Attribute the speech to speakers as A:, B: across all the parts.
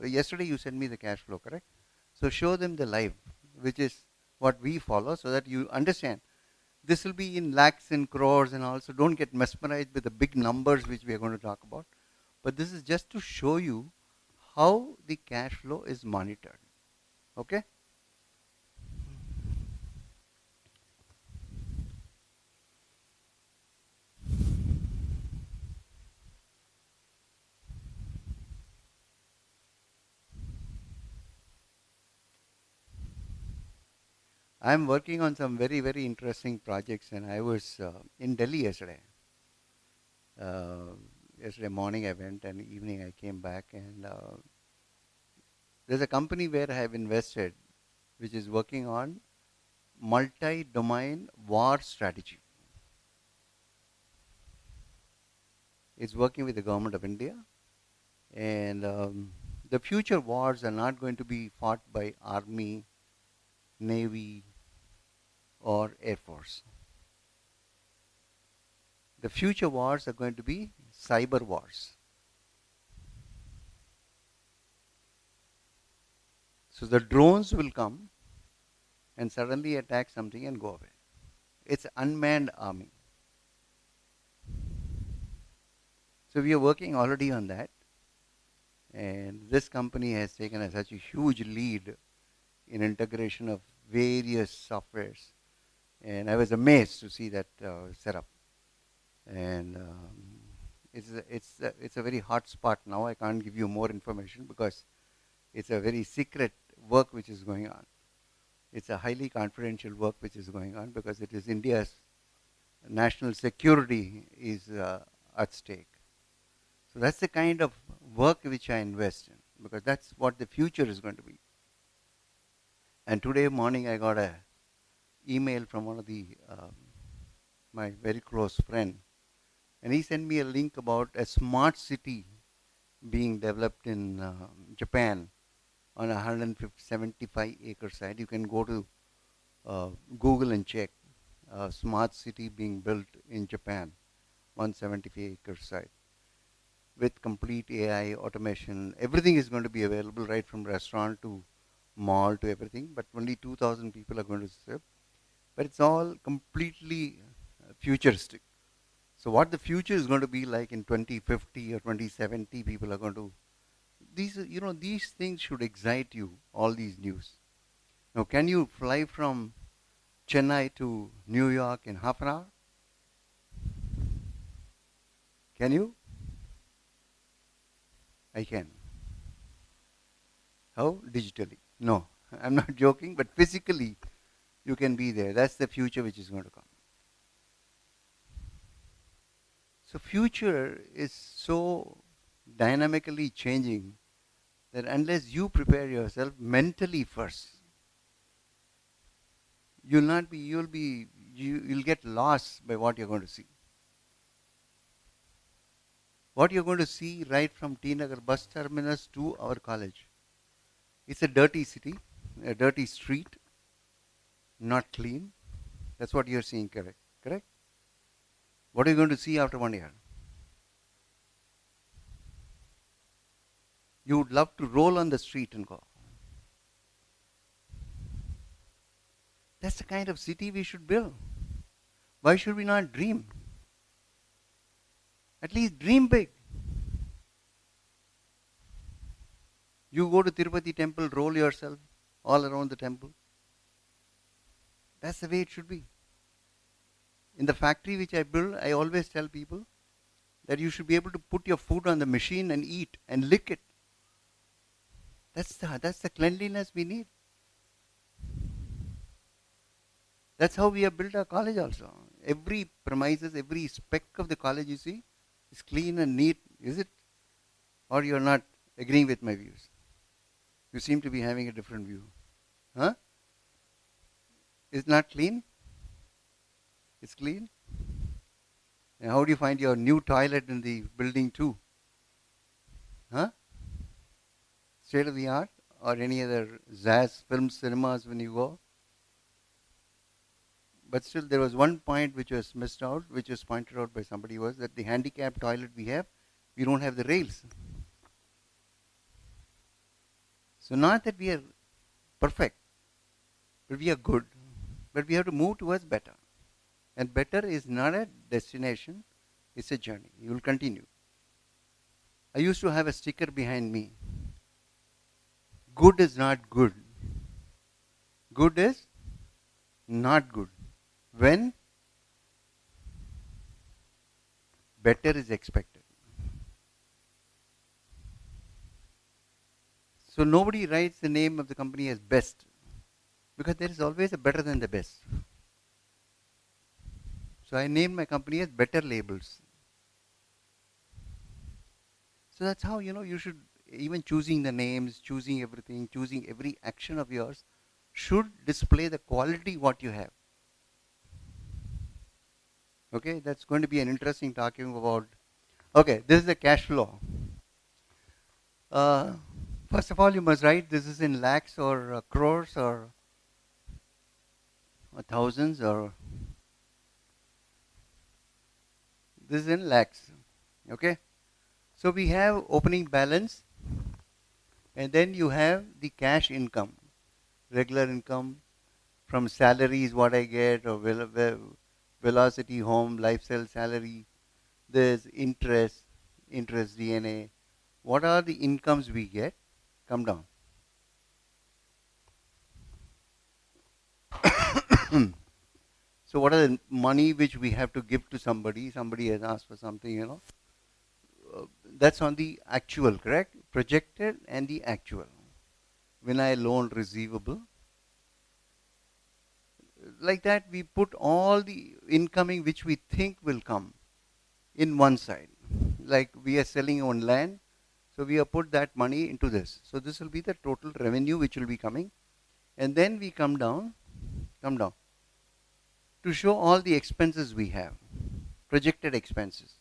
A: Yesterday you sent me the cash flow, correct? So show them the live, which is what we follow, so that you understand. This will be in lakhs and crores and also don't get mesmerized with the big numbers which we are going to talk about. But this is just to show you how the cash flow is monitored. Okay? I'm working on some very, very interesting projects, and I was in Delhi yesterday. Uh, Yesterday morning I went, and evening I came back, and there's a company where I have invested, which is working on multi-domain war strategy. It's working with the government of India, and the future wars are not going to be fought by army, navy, or air force. The future wars are going to be cyber wars. So the drones will come and suddenly attack something and go away. It's unmanned army. So we are working already on that. And this company has taken such a huge lead in integration of various softwares. And I was amazed to see that setup. And it's a very hot spot now. I can't give you more information because it's a very secret work which is going on. It's a highly confidential work which is going on because it is India's national security is at stake. So that's the kind of work which I invest in because that's what the future is going to be. And today morning I got a email from one of the my very close friend, and he sent me a link about a smart city being developed in Japan on a 175 acre site. You can go to Google and check smart city being built in Japan, 175 acre site with complete AI automation. Everything is going to be available, right from restaurant to mall to everything, but only 2,000 people are going to serve. But it's all completely futuristic. So what the future is going to be like in 2050 or 2070, people are going to, these things should excite you, all these news. Now, can you fly from Chennai to New York in half an hour? Can you? I can. How? Digitally. No, I'm not joking, but physically you can be there. That's the future which is going to come. So future is so dynamically changing that unless you prepare yourself mentally first, you'll get lost by what you're going to see. What you're going to see right from T Nagar bus terminus to our college. It's a dirty city, a dirty street, not clean. That's what you're seeing, correct? Correct? What are you going to see after 1 year? You would love to roll on the street and go. That's the kind of city we should build. Why should we not dream? At least dream big. You go to Tirupati temple, roll yourself all around the temple. That's the way it should be. In the factory which I build, I always tell people that you should be able to put your food on the machine and eat and lick it. That's the cleanliness we need. That's how we have built our college also. Every premises, every speck of the college you see is clean and neat. Is it? Or you're not agreeing with my views? You seem to be having a different view. Huh? It's not clean? It's clean? And how do you find your new toilet in the building too? Huh? State of the art? Or any other Zaz film cinemas when you go? But still there was one point which was missed out, which was pointed out by somebody, was that the handicapped toilet we have, we don't have the rails. So not that we are perfect, but we are good. But we have to move towards better. And better is not a destination, it's a journey. You will continue. I used to have a sticker behind me. Good is not good. Good is not good. When better is expected. So nobody writes the name of the company as best because there is always a better than the best. So I named my company as Better Labels. So that's how you should, even choosing the names, choosing everything, choosing every action of yours should display the quality what you have. Okay, that's going to be an interesting talking about. Okay, this is the cash flow. Uh, First of all, you must write this is in lakhs or crores or thousands, or this is in lakhs. Okay, so we have opening balance, and then you have the cash income, regular income from salaries what I get, or velocity home, lifestyle salary. There's interest DNA. What are the incomes we get? Come down. So what are the money which we have to give to somebody? Somebody has asked for something. That's on the actual, correct? Projected and the actual. When I loan receivable, like that we put all the incoming which we think will come in one side. Like we are selling on land, so we have put that money into this. So this will be the total revenue which will be coming. And then we come down to show all the expenses we have, projected expenses.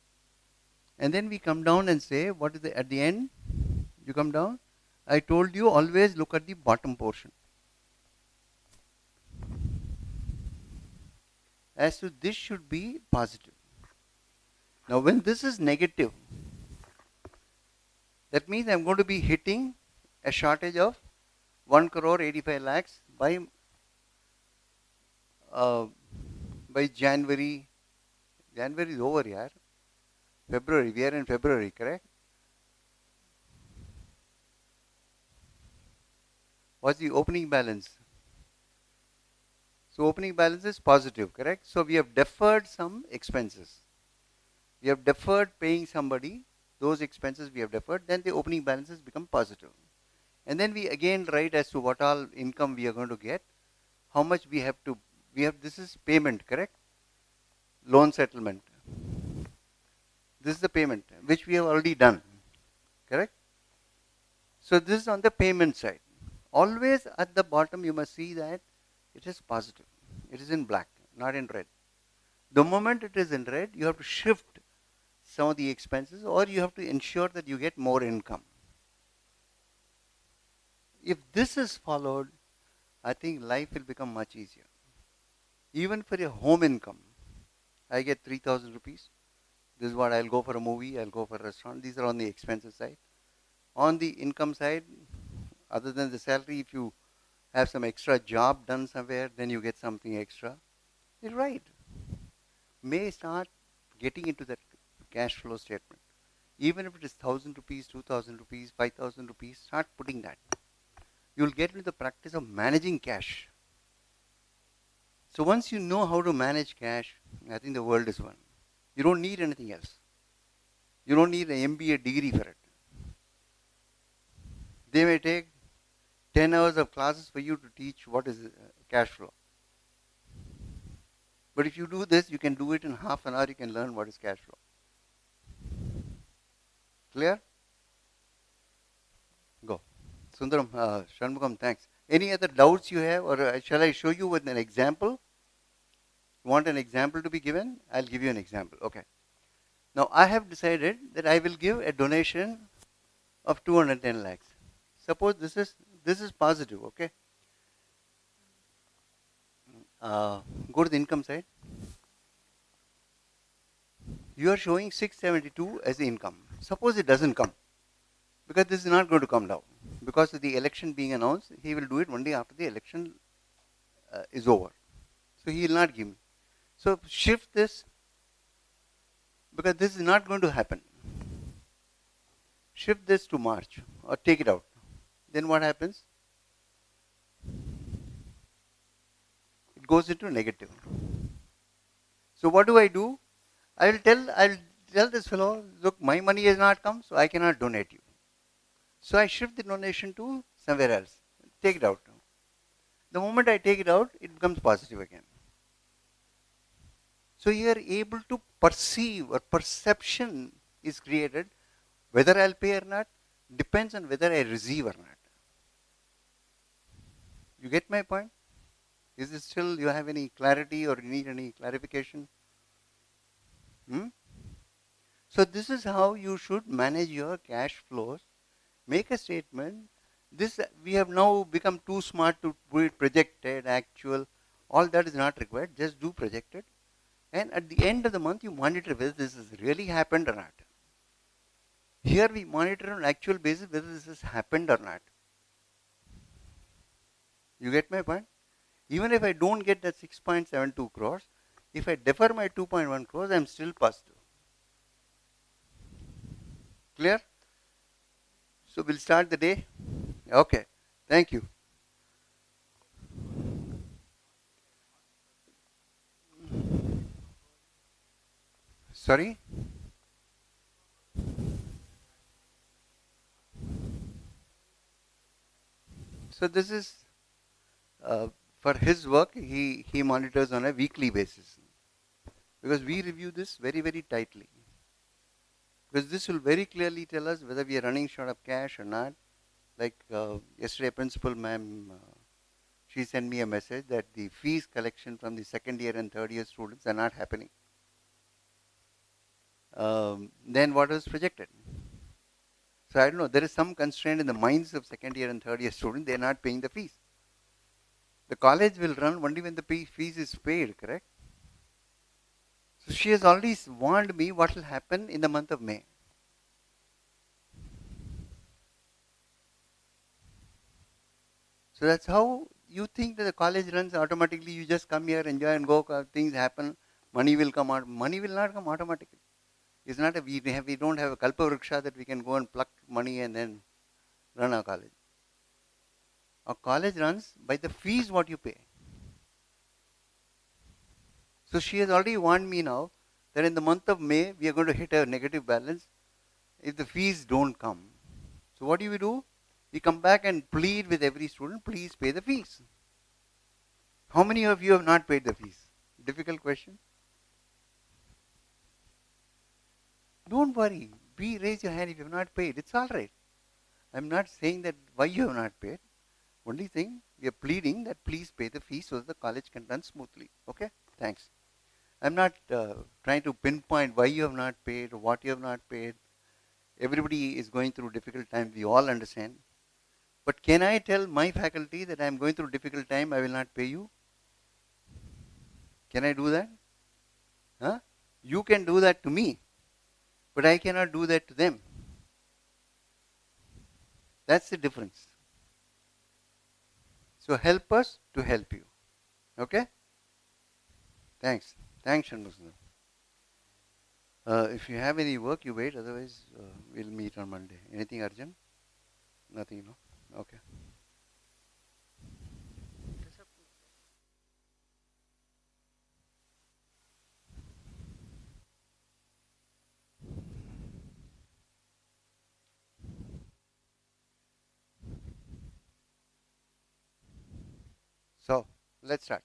A: And then we come down and say, what is at the end? You come down. I told you always look at the bottom portion. As to this should be positive. Now when this is negative, that means I'm going to be hitting a shortage of 1 crore 85 lakhs by January. January is over, yaar. February, we are in February, correct? What's the opening balance? So opening balance is positive, correct? So we have deferred some expenses. We have deferred paying somebody, those expenses we have deferred, then the opening balances become positive. And then we again write as to what all income we are going to get, how much we have to, this is payment, correct? Loan settlement. This is the payment, which we have already done, correct? So this is on the payment side. Always at the bottom you must see that it is positive. It is in black, not in red. The moment it is in red, you have to shift some of the expenses, or you have to ensure that you get more income. If this is followed, I think life will become much easier. Even for a home income, I get 3,000 rupees. This is what I'll go for a movie, I'll go for a restaurant. These are on the expenses side. On the income side, other than the salary, if you have some extra job done somewhere, then you get something extra. You're right. May start getting into that cash flow statement. Even if it is 1,000 rupees, 2,000 rupees, 5,000 rupees, start putting that. You'll get into the practice of managing cash. So once you know how to manage cash, I think the world is won. You don't need anything else. You don't need an MBA degree for it. They may take 10 hours of classes for you to teach what is cash flow. But if you do this, you can do it in half an hour, you can learn what is cash flow. Clear? Go. Sundaram, Shanmugam, thanks. Any other doubts you have, or shall I show you with an example? You want an example to be given? I'll give you an example. Okay. Now I have decided that I will give a donation of 210 lakhs. Suppose this is positive, okay? Go to the income side. You are showing 672 as the income. Suppose it doesn't come, because this is not going to come down. because of the election being announced, he will do it only after the election is over. So he will not give me. So shift this, because this is not going to happen. Shift this to March or take it out. Then what happens? It goes into negative. So what do? I'll tell this fellow, look, my money has not come, so I cannot donate you. So I shift the donation to somewhere else. Take it out. The moment I take it out, it becomes positive again. So you are able to perceive, or perception is created. Whether I'll pay or not depends on whether I receive or not. You get my point? Is it still, you have any clarity or you need any clarification? So this is how you should manage your cash flows. Make a statement. This, we have now become too smart to do it projected, actual. All that is not required. Just do projected. And at the end of the month, you monitor whether this has really happened or not. Here we monitor on actual basis whether this has happened or not. You get my point? Even if I don't get that 6.72 crores, if I defer my 2.1 crores, I am still positive. Clear? So we'll start the day. Okay. Thank you. Sorry? So this is for his work, he monitors on a weekly basis. Because we review this very, very tightly. Because this will very clearly tell us whether we are running short of cash or not. Like yesterday, principal ma'am, she sent me a message that the fees collection from the second year and third year students are not happening. Then what was projected? So I don't know, there is some constraint in the minds of second year and third year students, they are not paying the fees. The college will run only when the fees is paid, correct? So she has already warned me what will happen in the month of May. So that's how you think that the college runs automatically. You just come here, enjoy and go, things happen, money will come out. Money will not come automatically. It's not we don't have a kalpavriksha that we can go and pluck money and then run our college. Our college runs by the fees what you pay. So she has already warned me now that in the month of May we are going to hit a negative balance if the fees don't come. So what do? We come back and plead with every student, please pay the fees. How many of you have not paid the fees? Difficult question. Don't worry. Raise your hand if you have not paid. It's all right. I'm not saying that why you have not paid. Only thing, we are pleading that please pay the fees so that the college can run smoothly. Okay? Thanks. I'm not trying to pinpoint why you have not paid or what you have not paid. Everybody is going through difficult times. We all understand. But can I tell my faculty that I am going through difficult time, I will not pay you? Can I do that? Huh? You can do that to me, but I cannot do that to them. That's the difference. So help us to help you. Okay? Thanks. Thanks, Shanmugam. If you have any work, you wait. Otherwise, we'll meet on Monday. Anything urgent? Nothing, no? Okay. So, let's start.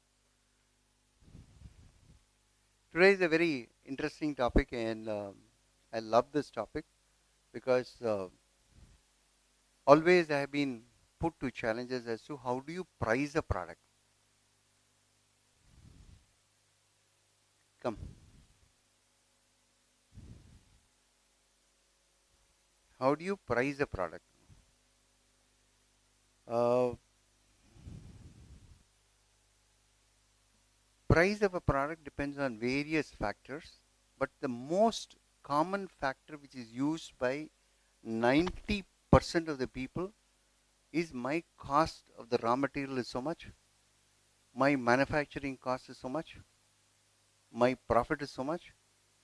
A: Today is a very interesting topic, and I love this topic because always I have been put to challenges as to how do you price a product. Come. How do you price a product? Price of a product depends on various factors, but the most common factor which is used by 90% of the people is my cost of the raw material is so much, my manufacturing cost is so much, my profit is so much,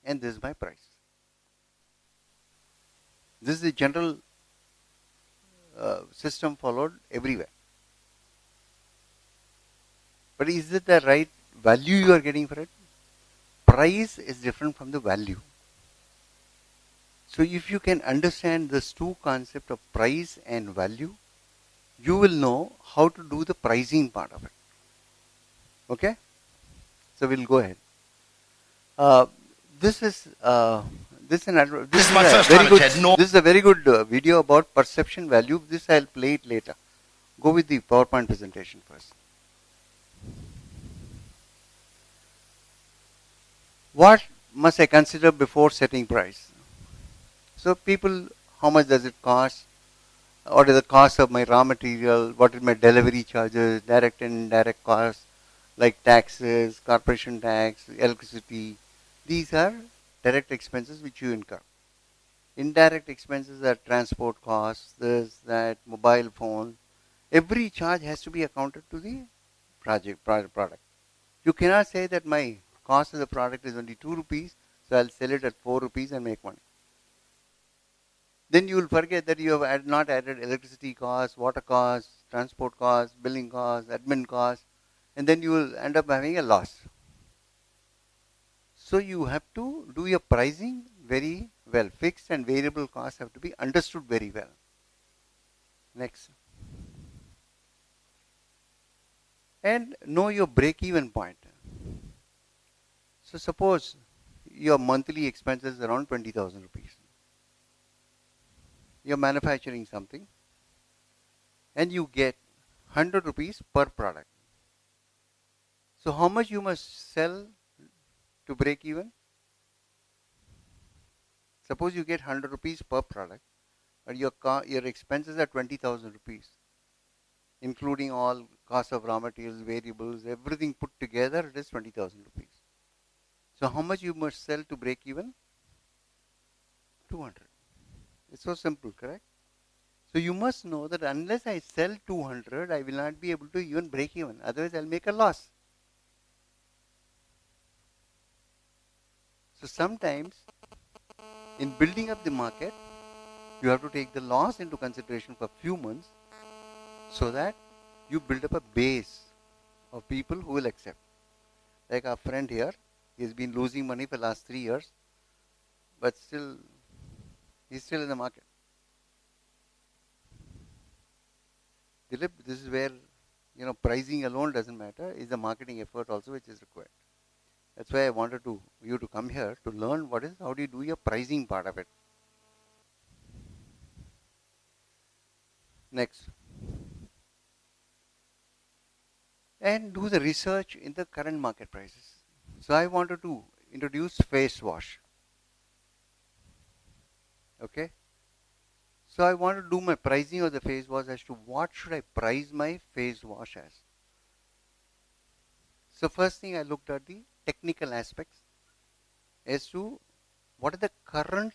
A: and this is my price. This is the general system followed everywhere. But is it the right value you are getting for it? Price is different from the value. So if you can understand this two concept of price and value, you will know how to do the pricing part of it. Okay? So we'll go ahead. Uh, this is this is an
B: This is my first time at TED.
A: This is a very good video about perception value. This I'll play it later. Go with the PowerPoint presentation first. What must I consider before setting price? So people, how much does it cost? What is the cost of my raw material? What is my delivery charges, direct and indirect costs, like taxes, corporation tax, electricity? These are direct expenses which you incur. Indirect expenses are transport costs, this, that, mobile phone. Every charge has to be accounted to the product. You cannot say that my cost of the product is only 2 rupees, so I'll sell it at 4 rupees and make money. Then you will forget that you have not added electricity costs, water costs, transport costs, billing costs, admin costs, and then you will end up having a loss. So you have to do your pricing very well. Fixed and variable costs have to be understood very well. Next. And know your break-even point. So suppose your monthly expenses is around 20,000 rupees. You're manufacturing something and you get 100 rupees per product. So how much you must sell to break even? Suppose you get 100 rupees per product, but your expenses are 20,000 rupees, including all cost of raw materials, variables, everything put together, it is 20,000 rupees. So how much you must sell to break even? 200. It's so simple, correct? So you must know that unless I sell 200, I will not be able to even break even. Otherwise, I'll make a loss. So sometimes, in building up the market, you have to take the loss into consideration for a few months so that you build up a base of people who will accept. Like our friend here, he's been losing money for the last 3 years, but still, he's still in the market. Dilip, this is where, pricing alone doesn't matter. It's the marketing effort also which is required. That's why I wanted you to come here to learn how do you do your pricing part of it. Next. And do the research in the current market prices. So I wanted to introduce face wash. Okay. So I want to do my pricing of the face wash as to what should I price my face wash as. So first thing I looked at the technical aspects as to what are the current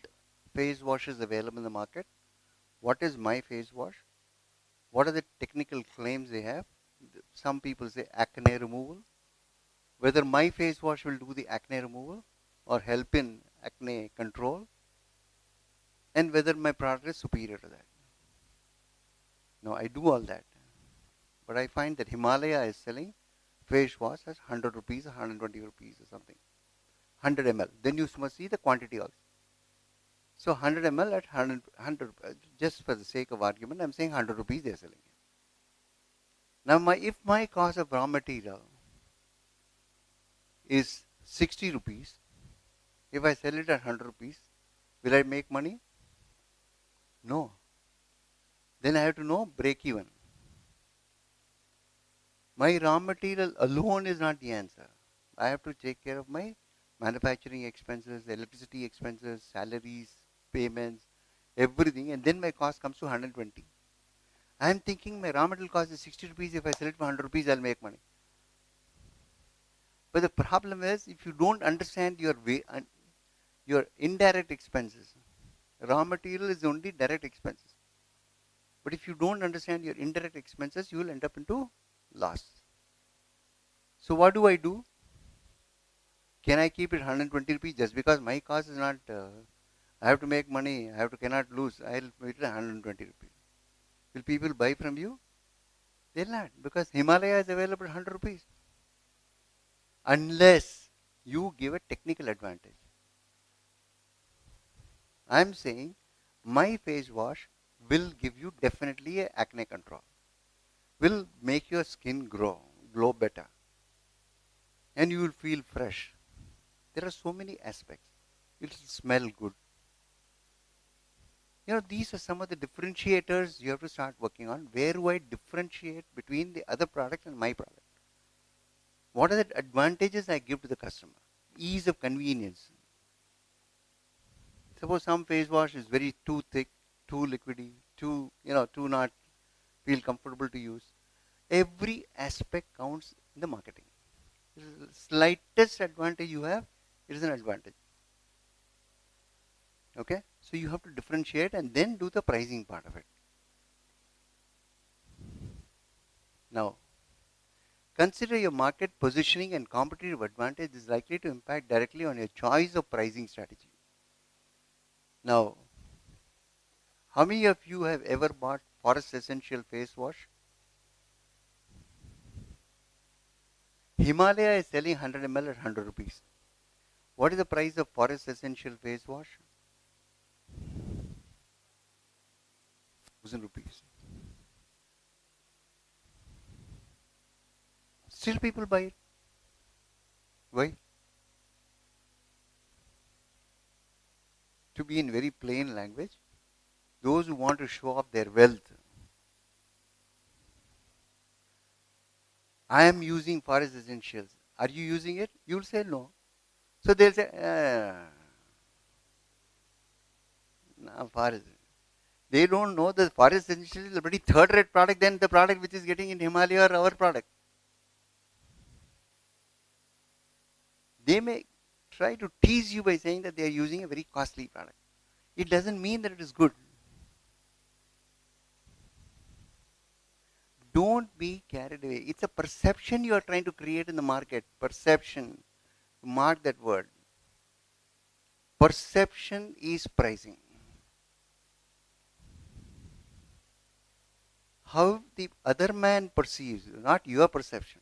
A: face washes available in the market, what is my face wash, what are the technical claims they have. Some people say acne removal, whether my face wash will do the acne removal or help in acne control, and whether my product is superior to that. Now I do all that, but I find that Himalaya is selling face wash as 100 rupees, 120 rupees or something, 100 ml. Then you must see the quantity also. So 100 ml at 100, just for the sake of argument, I'm saying 100 rupees they are selling it. Now if my cost of raw material is 60 rupees, if I sell it at 100 rupees, will I make money? No. Then I have to know break even. My raw material alone is not the answer. I have to take care of my manufacturing expenses, electricity expenses, salaries, payments, everything, and then my cost comes to 120. I am thinking my raw material cost is 60 rupees. If I sell it for 100 rupees, I'll make money. But the problem is, if you don't understand your indirect expenses, raw material is only direct expenses. But if you don't understand your indirect expenses, you will end up into loss. So what do I do? Can I keep it 120 rupees just because my cost is not, I have to make money, cannot lose, I'll put it 120 rupees. Will people buy from you? They'll not, because Himalaya is available 100 rupees. Unless you give a technical advantage. I'm saying my face wash will give you definitely a acne control. Will make your skin glow better. And you will feel fresh. There are so many aspects. It will smell good. These are some of the differentiators you have to start working on. Where do I differentiate between the other product and my product? What are the advantages I give to the customer? Ease of convenience. Suppose some face wash is very too thick, too liquidy, too not feel comfortable to use. Every aspect counts in the marketing. The slightest advantage you have, it is an advantage. Okay? So you have to differentiate and then do the pricing part of it. Now, consider your market positioning and competitive advantage is likely to impact directly on your choice of pricing strategy. Now, how many of you have ever bought Forest Essential face wash? Himalaya is selling 100 ml at 100 rupees. What is the price of Forest Essential face wash? 1000 rupees. Still people buy it. Why? To be in very plain language, those who want to show off their wealth. I am using Forest Essentials. Are you using it? You will say no. So they'll say, nah, Forest. They don't know that Forest Essentials is a pretty third-rate product than the product which is getting in Himalaya or our product. They may try to tease you by saying that they are using a very costly product. It doesn't mean that it is good. Don't be carried away. It's a perception you are trying to create in the market. Perception. Mark that word. Perception is pricing. How the other man perceives, not your perception.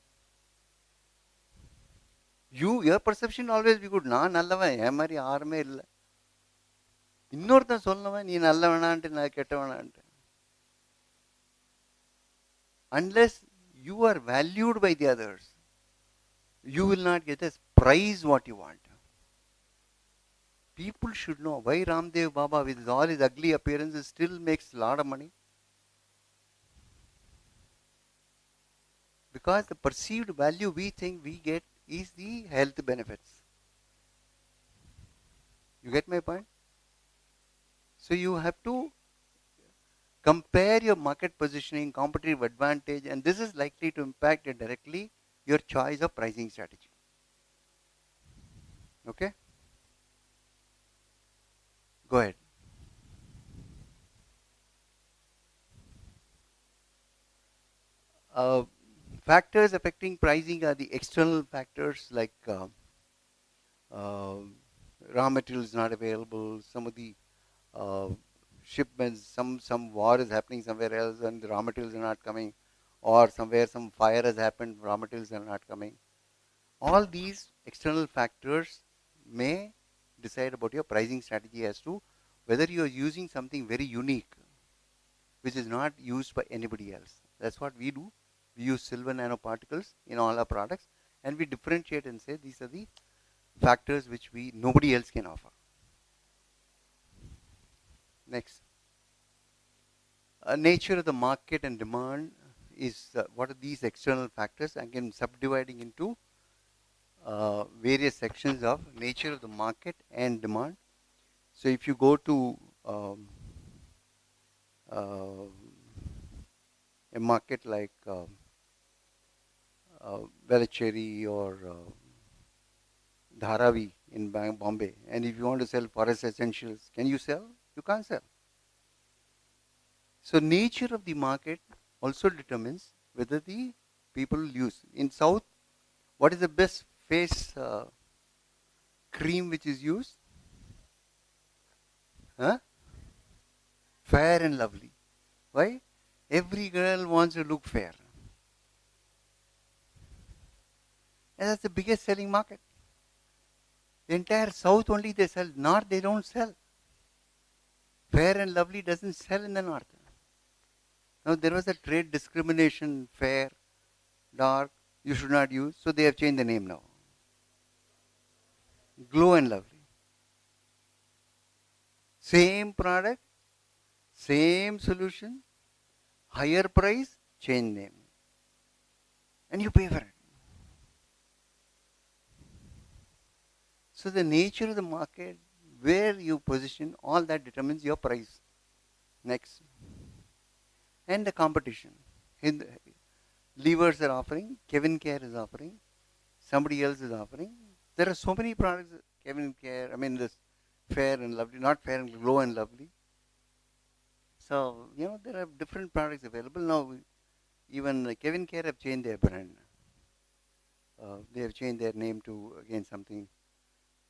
A: Your perception always be good. நான் நல்லவன், என் மாதிரி யாருமே இல்லை. இன்னொருத்தன் சொல்லவன் நீ நல்லவனான்ட்டு நான் கெட்டவனான்ட்டு. Unless you are valued by the others, you will not get a prize what you want. People should know why Ramdev Baba with all his ugly appearances still makes a lot of money. Because the perceived value we think we get is the health benefits. You get my point? So you have to compare your market positioning, competitive advantage, and this is likely to impact directly your choice of pricing strategy. Okay? Go ahead. Factors affecting pricing are the external factors like raw materials not available, some of the shipments, some war is happening somewhere else and the raw materials are not coming, or somewhere some fire has happened, raw materials are not coming. All these external factors may decide about your pricing strategy as to whether you are using something very unique which is not used by anybody else. That's what we do. We use silver nanoparticles in all our products and we differentiate and say these are the factors which nobody else can offer. Next. Nature of the market and demand is what are these external factors? Again, subdividing into various sections of nature of the market and demand. So if you go to a market like Velachery or Dharavi in Bombay, and if you want to sell Forest Essentials, can you sell? You can't sell. So nature of the market also determines whether the people use. In South, what is the best face cream which is used? Huh? Fair and Lovely. Why? Every girl wants to look fair. And that's the biggest selling market. The entire South only they sell. North they don't sell. Fair and Lovely doesn't sell in the North. Now there was a trade discrimination, fair, dark, you should not use. So they have changed the name now. Glow and Lovely. Same product, same solution, higher price, change name. And you pay for it. So the nature of the market, where you position, all that determines your price. Next. And the competition. Levers are offering, Kevin Care is offering, somebody else is offering. There are so many products, Kevin Care, this Fair and Lovely, not Fair and Glow and Lovely. So, there are different products available. Now, even Kevin Care have changed their brand. They have changed their name to, again, something.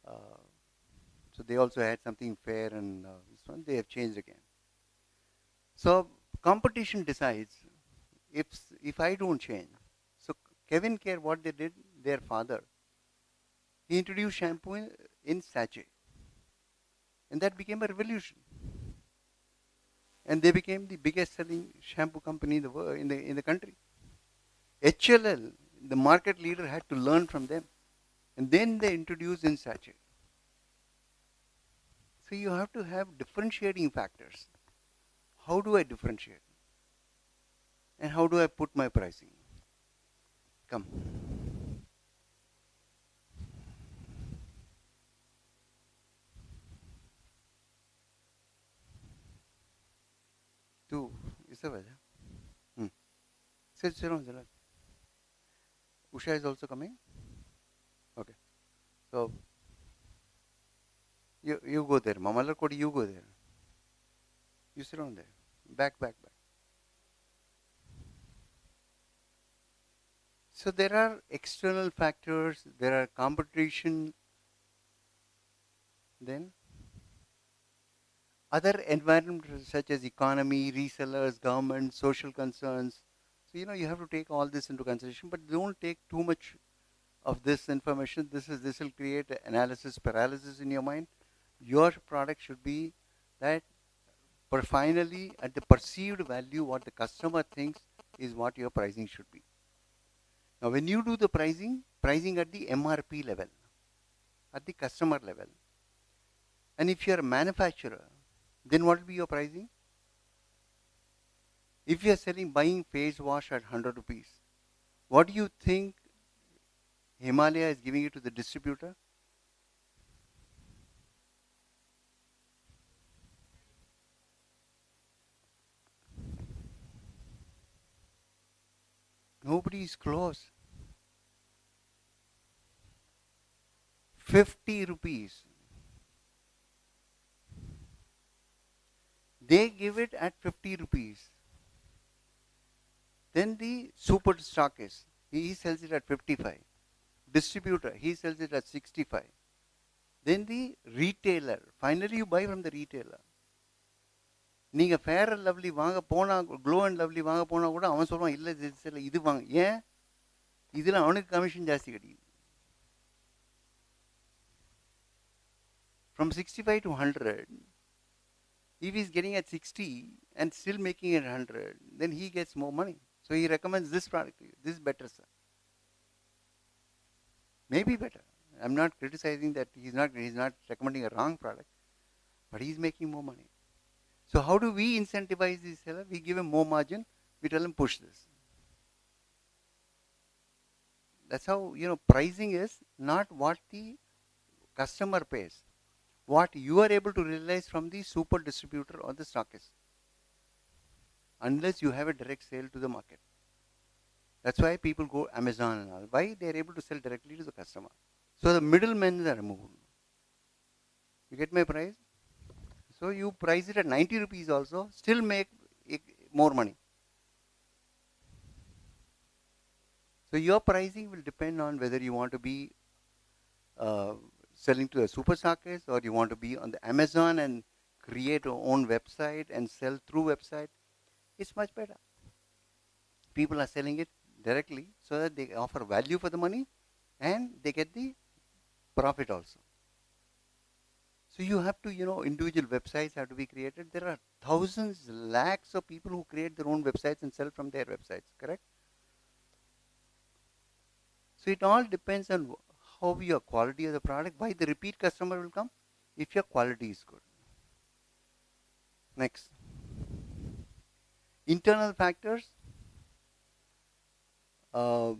A: So they also had something fair and this one, they have changed again. So competition decides if I don't change. So Kevin Care, what they did, their father, he introduced shampoo in sachet. And that became a revolution. And they became the biggest selling shampoo company in the country. HLL, the market leader, had to learn from them. And then they introduced in sachet. So you have to have differentiating factors. How do I differentiate? And how do I put my pricing? Come. Two. Is that right? Sit down, Jalal. Usha is also coming? Okay. So, you go there. Mamalar Kodi, you go there. You sit down there. Back. So there are external factors, there are competition, then other environments such as economy, resellers, government, social concerns. So you have to take all this into consideration, but don't take too much of this information. This will create analysis paralysis in your mind. Your product should be that finally at the perceived value what the customer thinks is what your pricing should be. Now when you do the pricing at the MRP level, at the customer level, and if you are a manufacturer, then what will be your pricing? If you are buying face wash at 100 rupees, what do you think Himalaya is giving it to the distributor? Nobody is close. 50 rupees. They give it at 50 rupees. Then the super stockist, he sells it at 55. Distributor, he sells it at 65. Then the retailer, finally you buy from the retailer. நீங்க fair and lovely வாங்க போனா, glow and lovely வாங்க போனா கூட அவன் சொல்லுவான் இல்லை இது வாங்க. ஏன்? இதில் அவனுக்கு கமிஷன் ஜாஸ்தி கிடைக்குது. From 65 to 100, if he's getting at 60 and still making it 100, then he gets more money. So he recommends this product to you. This is better, sir. Maybe better. I'm not criticizing that he's not recommending a wrong product, but he's making more money. So how do we incentivize the seller? We give him more margin. We tell him push this. That's how, pricing is not what the customer pays. What you are able to realize from the super distributor or the stockist. Unless you have a direct sale to the market. That's why people go Amazon and all. Why? They are able to sell directly to the customer. So the middlemen are removed. You get my price? So you price it at 90 rupees also, still make more money. So your pricing will depend on whether you want to be uh, selling to a super stockist, or you want to be on the Amazon and create your own website and sell through website. It's much better. People are selling it directly so that they offer value for the money and they get the profit also. So you have to, individual websites have to be created. There are thousands, lakhs of people who create their own websites and sell from their websites, correct? So it all depends on how your quality of the product, why the repeat customer will come, if your quality is good. Next. Internal factors, uh,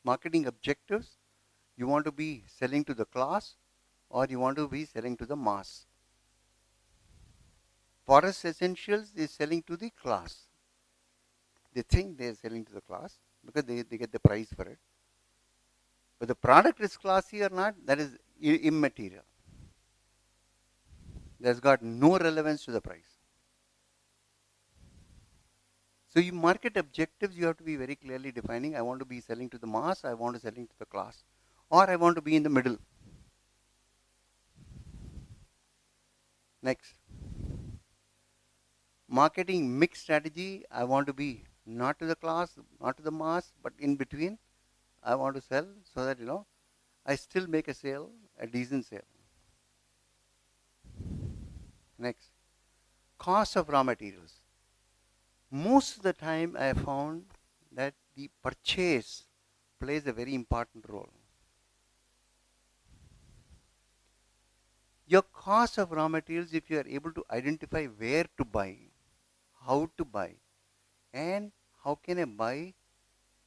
A: marketing objectives. You want to be selling to the class or you want to be selling to the mass. Forest Essentials is selling to the class. They think they are selling to the class because they get the price for it. But the product is classy or not, that is immaterial. That's got no relevance to the price. So you market objectives, you have to be very clearly defining. I want to be selling to the mass, I want to selling to the class, or I want to be in the middle. Next. Marketing mix strategy, I want to be not to the class, not to the mass, but in between. I want to sell so that, I still make a sale, a decent sale. Next. Cost of raw materials. Most of the time I have found that the purchase plays a very important role. Your cost of raw materials, if you are able to identify where to buy, how to buy, and how can I buy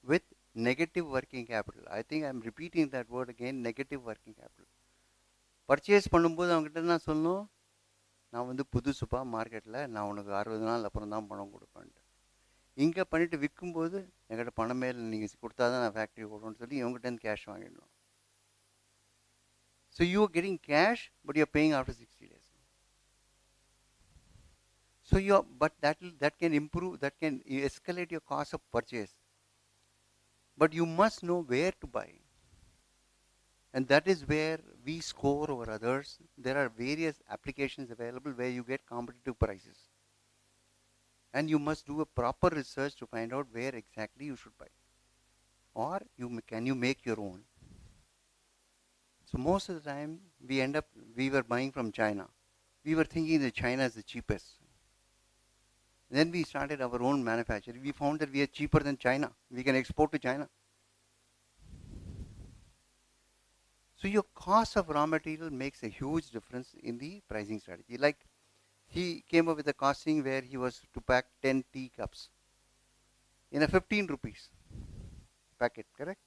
A: with negative working capital. I think I am repeating that word again, negative working capital. Purchase பண்ணும்போது அவங்ககிட்ட நான் சொல்லணும், நான் வந்து புதுசுப்பா மார்க்கெட்டில், நான் உனக்கு 60 நாள் அப்புறம் தான் பணம் கொடுப்பேன்ட்டு. இங்கே பண்ணிவிட்டு விற்கும்போது என்கிட்ட பணமே இல்லை, நீங்கள் கொடுத்தா தான் நான் ஃபேக்ட்ரி ஓடுன்னு சொல்லி இவங்ககிட்ட cash வாங்கிடணும். So you are getting cash, but you are paying after 60 days. So but that can improve, that can escalate your cost of purchase. But you must know where to buy. And that is where we score over others. There are various applications available where you get competitive prices. And you must do a proper research to find out where exactly you should buy. Or can you make your own? So most of the time we were buying from China. We were thinking that China is the cheapest. Then we started our own manufacturing. We found that we are cheaper than China. We can export to China. So your cost of raw material makes a huge difference in the pricing strategy. Like he came up with a costing where he was to pack 10 tea cups in a 15 rupees packet, correct?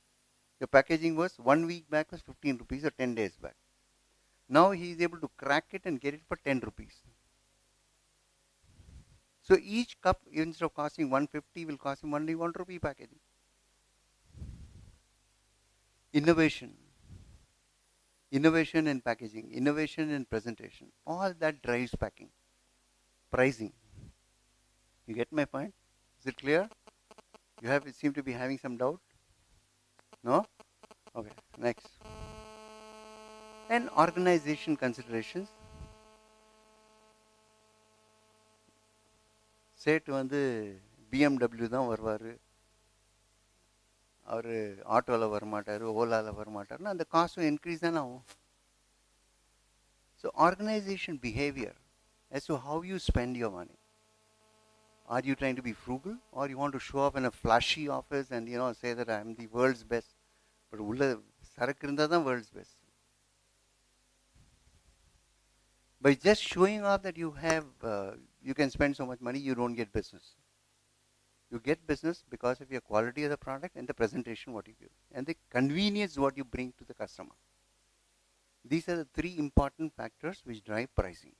A: The packaging was 1 week back was 15 rupees or 10 days back. Now he is able to crack it and get it for 10 rupees. So each cup, instead of costing 150, will cost him only 1 rupee packaging. Innovation in packaging, innovation in presentation, all that drives packing. Pricing. You get my point? Is it clear? You seem to be having some doubt? No? Okay, next. And organization considerations. சேட்டு வந்து BMW தான் வருவார், அவர் ஆட்டோவில் வரமாட்டார், ஓலாவில் வரமாட்டார்னா அந்த காஸ்ட்டும் increase தானே ஆகும். So organisation behaviour as to how you spend your money. Are you trying to be frugal, or you want to show up in a flashy office and say that I am the world's best? But உள்ள சரக்கு இருந்தால் தான் world's best. By just showing off that you have, you can spend so much money, you don't get business. You get business because of your quality of the product and the presentation what you give, and the convenience what you bring to the customer. These are the 3 important factors which drive pricing.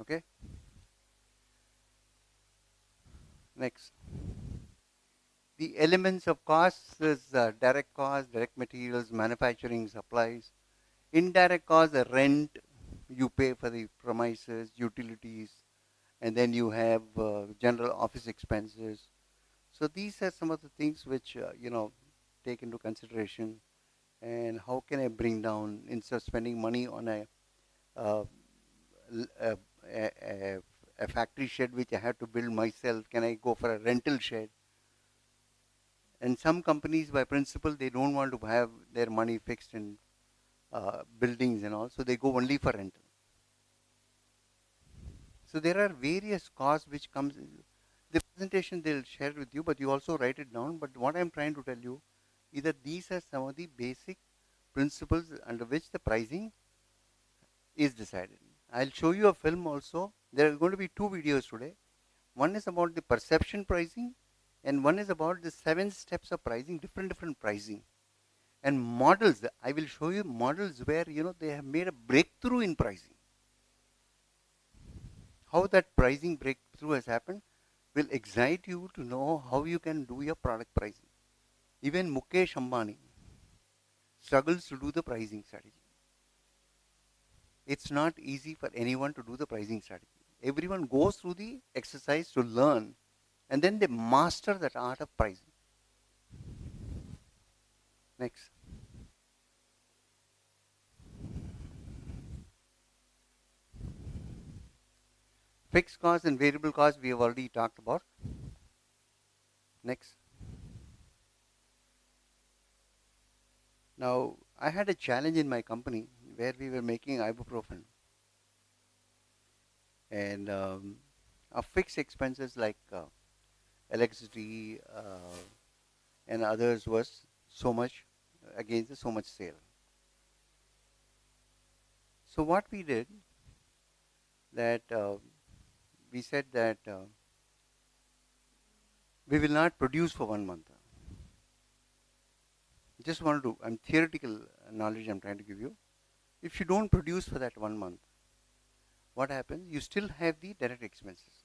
A: Okay. Next. The elements of costs is direct cost, direct materials, manufacturing, supplies. Indirect cost, the rent you pay for the premises, utilities, and then you have general office expenses. So these are some of the things which take into consideration. And how can I bring down, instead of spending money on uh, a, a, a factory shed which I have to build myself, can I go for a rental shed? And some companies, by principle, they don't want to have their money fixed in buildings and all, so they go only for rental. So there are various costs which comes. The presentation they'll share with you, but you also write it down. But what I'm trying to tell you is that these are some of the basic principles under which the pricing is decided. I'll show you a film also. There are going to be two videos today. One is about the perception pricing, and one is about the 7 steps of pricing, different pricing. And models, I will show you models where they have made a breakthrough in pricing. How that pricing breakthrough has happened will excite you to know how you can do your product pricing. Even Mukesh Ambani struggles to do the pricing strategy. It's not easy for anyone to do the pricing strategy. Everyone goes through the exercise to learn, and then they master that art of pricing. Next. Fixed costs and variable costs we have already talked about. Next. Now, I had a challenge in my company where we were making ibuprofen. And our fixed expenses like electricity and others was so much against the so much sale. So what we did, that we said that we will not produce for 1 month. Just want to do, theoretical knowledge I'm trying to give you. If you don't produce for that 1 month, what happens? You still have the direct expenses.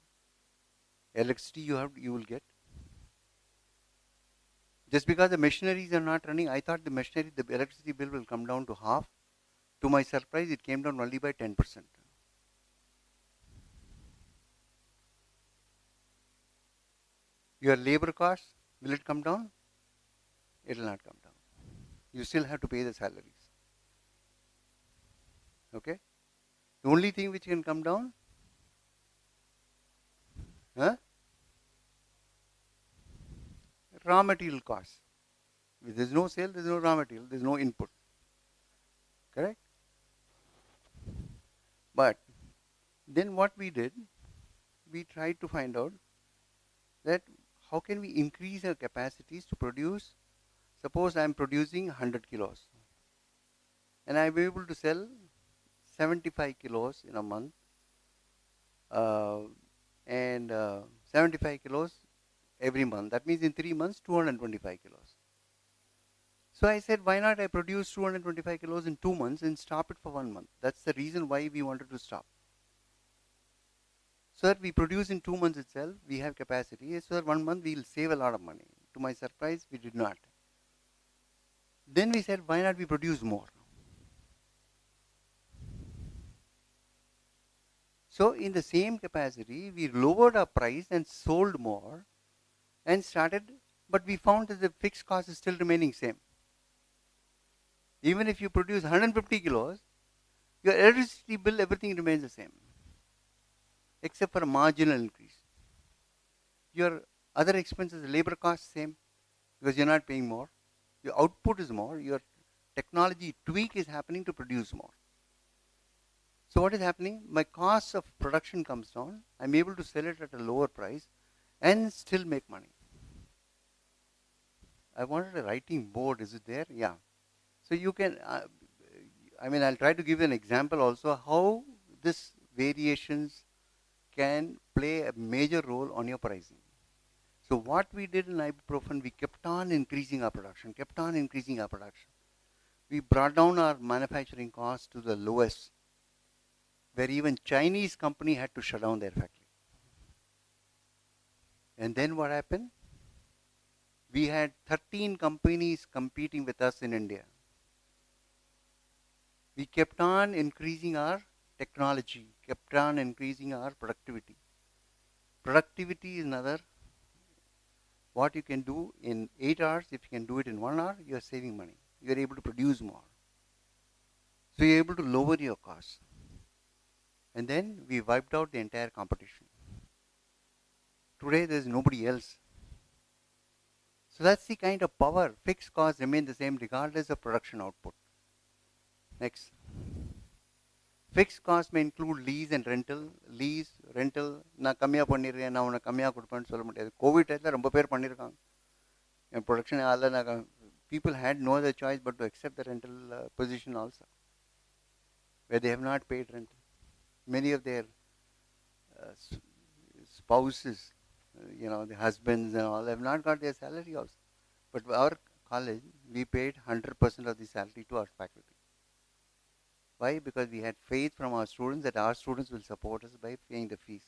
A: Electricity you will get. Just because the machineries are not running, I thought the electricity bill will come down to half. To my surprise, it came down only by 10%. Your labor costs, will it come down? It will not come down. You still have to pay the salaries. Okay? The only thing which can come down, raw material costs. If there is no sale, there is no raw material, there is no input. Correct? But then what we did, we tried to find out that how can we increase our capacities to produce. Suppose I am producing 100 kilos and I am able to sell 75 kilos in a month, and 75 kilos every month. That means in 3 months, 225 kilos. So I said, why not I produce 225 kilos in 2 months and stop it for 1 month? That's the reason why we wanted to stop. So that we produce in 2 months itself, we have capacity. So that 1 month we will save a lot of money. To my surprise, we did not. Then we said, why not we produce more? So in the same capacity, we lowered our price and sold more and started, but we found that the fixed cost is still remaining same. Even if you produce 150 kilos, your electricity bill, everything remains the same, except for a marginal increase. Your other expenses, labor cost same, because you're not paying more. Your output is more. Your technology tweak is happening to produce more. So what is happening? My cost of production comes down. I'm able to sell it at a lower price and still make money. I wanted a writing board. Is it there? Yeah. So you can, I'll try to give you an example also how this variations can play a major role on your pricing. So what we did in ibuprofen, we kept on increasing our production. We brought down our manufacturing costs to the lowest, where even Chinese company had to shut down their factory. And then what happened? We had 13 companies competing with us in India. We kept on increasing our technology, kept on increasing our productivity. Productivity is another. What you can do in 8 hours, if you can do it in 1 hour, you are saving money. You are able to produce more. So you are able to lower your costs. And then we wiped out the entire competition. Today there is nobody else. So that's the kind of power. Fixed costs remain the same regardless of production output. Next. Fixed costs may include lease and rental. Lease, rental, நான் கம்மியாக பண்ணிடுறேன், நான் உனக்கு கம்மியாக கொடுப்பேன்னு சொல்ல முடியாது. Covid டயத்தில் ரொம்ப பேர் பண்ணியிருக்காங்க. என் ப்ரொடக்ஷன் அதில் நான் people had no other choice but to accept the rental position also, where they have not paid rent. Many of their spouses, the husbands and all, have not got their salary also. But our college, we paid 100% of the salary to our faculty. Why? Because we had faith from our students that our students will support us by paying the fees.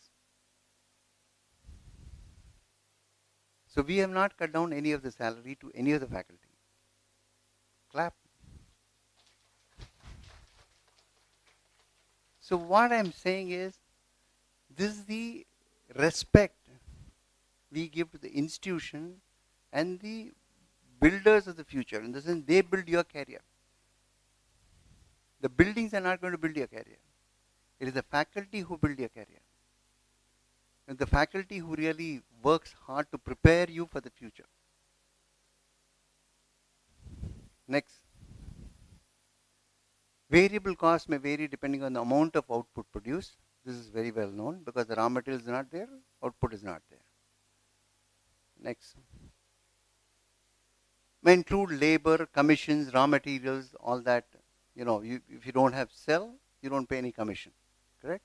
A: So we have not cut down any of the salary to any of the faculty. Clap. So what I am saying is, this is the respect we give to the institution and the builders of the future. In the sense, they build your career. The buildings are not going to build your career. It is the faculty who build your career. And the faculty who really works hard to prepare you for the future. Next. Variable costs may vary depending on the amount of output produced. This is very well known because the raw material is not there, output is not there. Next. May include labor, commissions, raw materials, all that. If you don't have sell, you don't pay any commission, correct?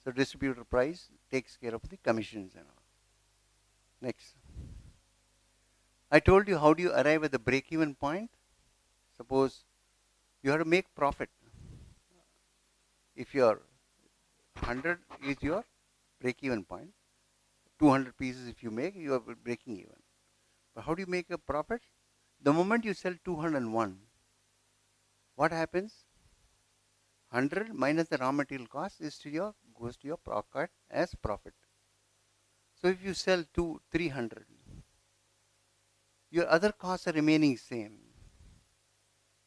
A: So distributor price takes care of the commissions and all. Next. I told you how do you arrive at the break-even point. Suppose you have to make profit. If your 100 is your break-even point, 200 pieces if you make, you are breaking even. But how do you make a profit? The moment you sell 201, what happens? 100 minus the raw material cost goes to your pocket as profit. So if you sell 300, your other costs are remaining same.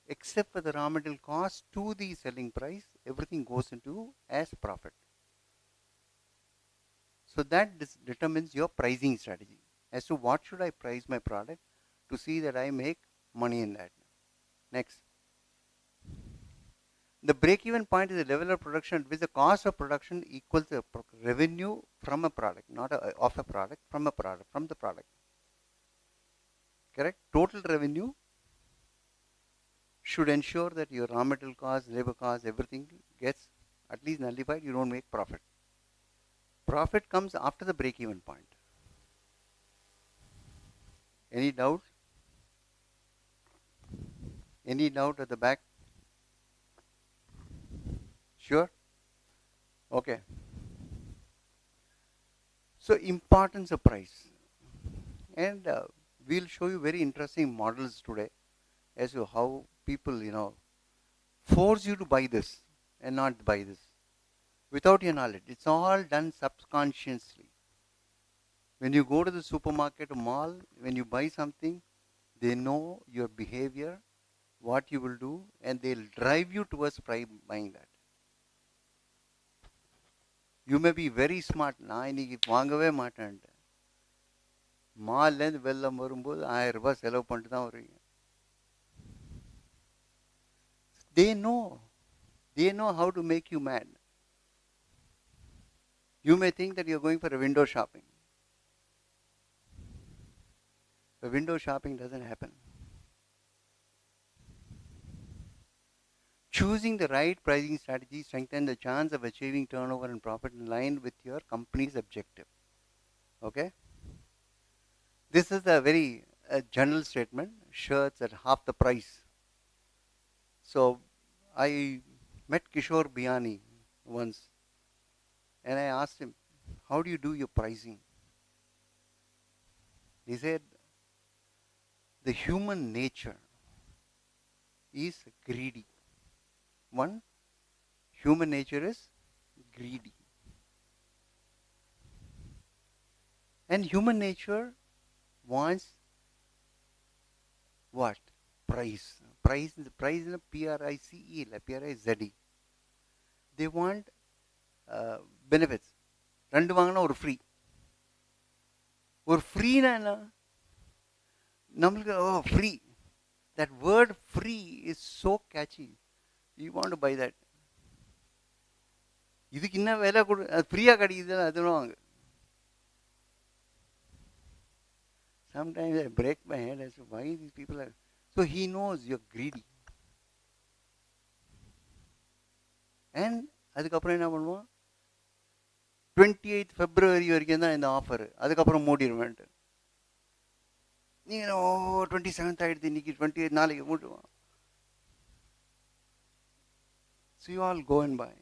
A: Except for the raw material cost to the selling price, everything goes into as profit. So that determines your pricing strategy as to what should I price my product to see that I make money in that. Next. The break-even point is the level of production at which the cost of production equals the revenue from a product, not of a product, from the product. Correct? Total revenue should ensure that your raw material cost, labor cost, everything gets at least nullified. You don't make profit. Profit comes after the break-even point. Any doubt? Any doubt at the back? Sure? Okay. So importance of price. And we'll show you very interesting models today as to how people, force you to buy this and not buy this without your knowledge. It's all done subconsciously. When you go to the supermarket or mall, when you buy something, they know your behavior, what you will do, and they'll drive you towards buying that. You may be very smart. நான் இன்னைக்கு வாங்கவே மாட்டேன். மால்லேருந்து வெள்ளம் வரும்போது 1000 ரூபாய் செலவு பண்ணிட்டு தான் வருவீங்க. They know how to make you mad. You may think that you're going for a window shopping. The window shopping doesn't happen. Choosing the right pricing strategy strengthens the chance of achieving turnover and profit in line with your company's objective. Okay? This is a very general statement. Shirts at half the price. So I met Kishore Biyani once and I asked him, how do you do your pricing? He said, the human nature is greedy. One, human nature is greedy. And human nature wants what? Price. Price is Price, like Prize. They want benefits. ரெண்டு வாங்கினா ஒரு free. ஒரு ஃப்ரீனா என்ன? நம்மளுக்கு free. That word free is so catchy. You want to buy that. இதுக்கு என்ன விலை கொடு, அது ஃப்ரீயாக கிடைக்குது, அதெல்லாம் வாங்க. Sometimes I break my head as to why these people are. So he knows you're greedy. And அதுக்கப்புறம் என்ன பண்ணுவோம்? 28th February வரைக்கும் தான் இந்த ஆஃபர், அதுக்கப்புறம் மூடிடுவேன்ட்டு. நீங்கள் 27th ஆகிடுது, இன்னைக்கு 28, நாளைக்கு மூடுவோம். So you all go and buy.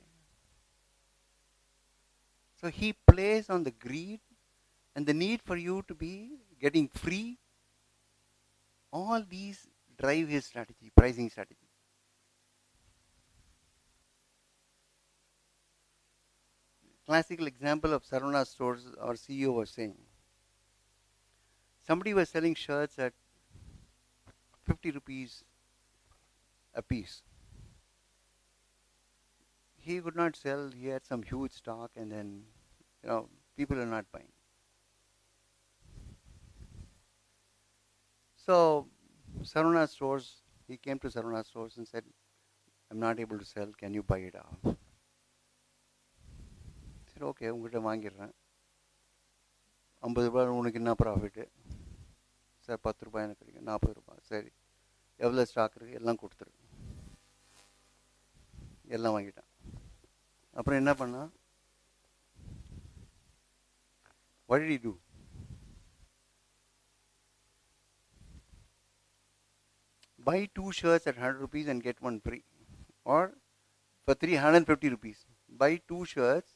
A: So he plays on the greed and the need for you to be getting free. All these drive his strategy, pricing strategy. Classical example of Sarvana stores, our CEO was saying, somebody was selling shirts at 50 rupees a piece. He could not sell, he had some huge stock, and then, people are not buying. So, Sarvana stores, he came to Sarvana stores and said, I'm not able to sell, can you buy it off? I said, okay, உங்கள்கிட்ட வாங்கிடுறேன். 50 ரூபாய் உனக்கு என்ன profit? Sir 10 ரூபாய் எனக்கு கிடைக்கும். 40 ரூபாய். சரி, எவ்வளோ ஸ்டாக் இருக்குது? எல்லாம் கொடுத்துரு. எல்லாம் வாங்கிட்டான். அப்புறம் என்ன பண்ணா? What did he do? Buy 2 shirts at 100 rupees and get one free. Or for 350 rupees. Buy 2 shirts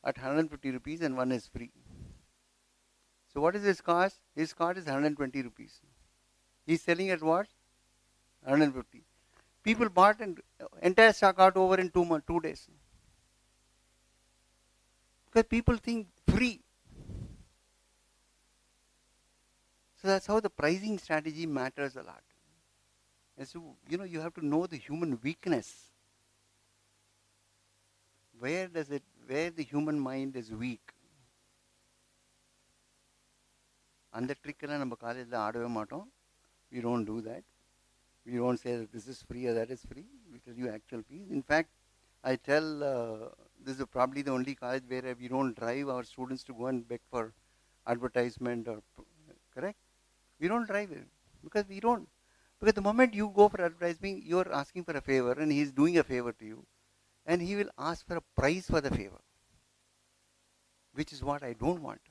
A: at 150 rupees and one is free. So what is his cost? His cost is 120 rupees. He's selling at what? 150. People bought and entire stock out over in 2 days. Because people think free. So that's how the pricing strategy matters a lot. And so, you have to know the human weakness. Where the human mind is weak. And the trick எல்லாம் நம்ம காலேஜில் ஆடவே மாட்டோம். We don't do that. We don't say that this is free or that is free. We tell you actual fees. In fact, I tell this is probably the only college where we don't drive our students to go and beg for advertisement or correct. We don't drive it because we don't. Because the moment you go for advertising, you are asking for a favor and he is doing a favor to you. And he will ask for a price for the favor, which is what I don't want.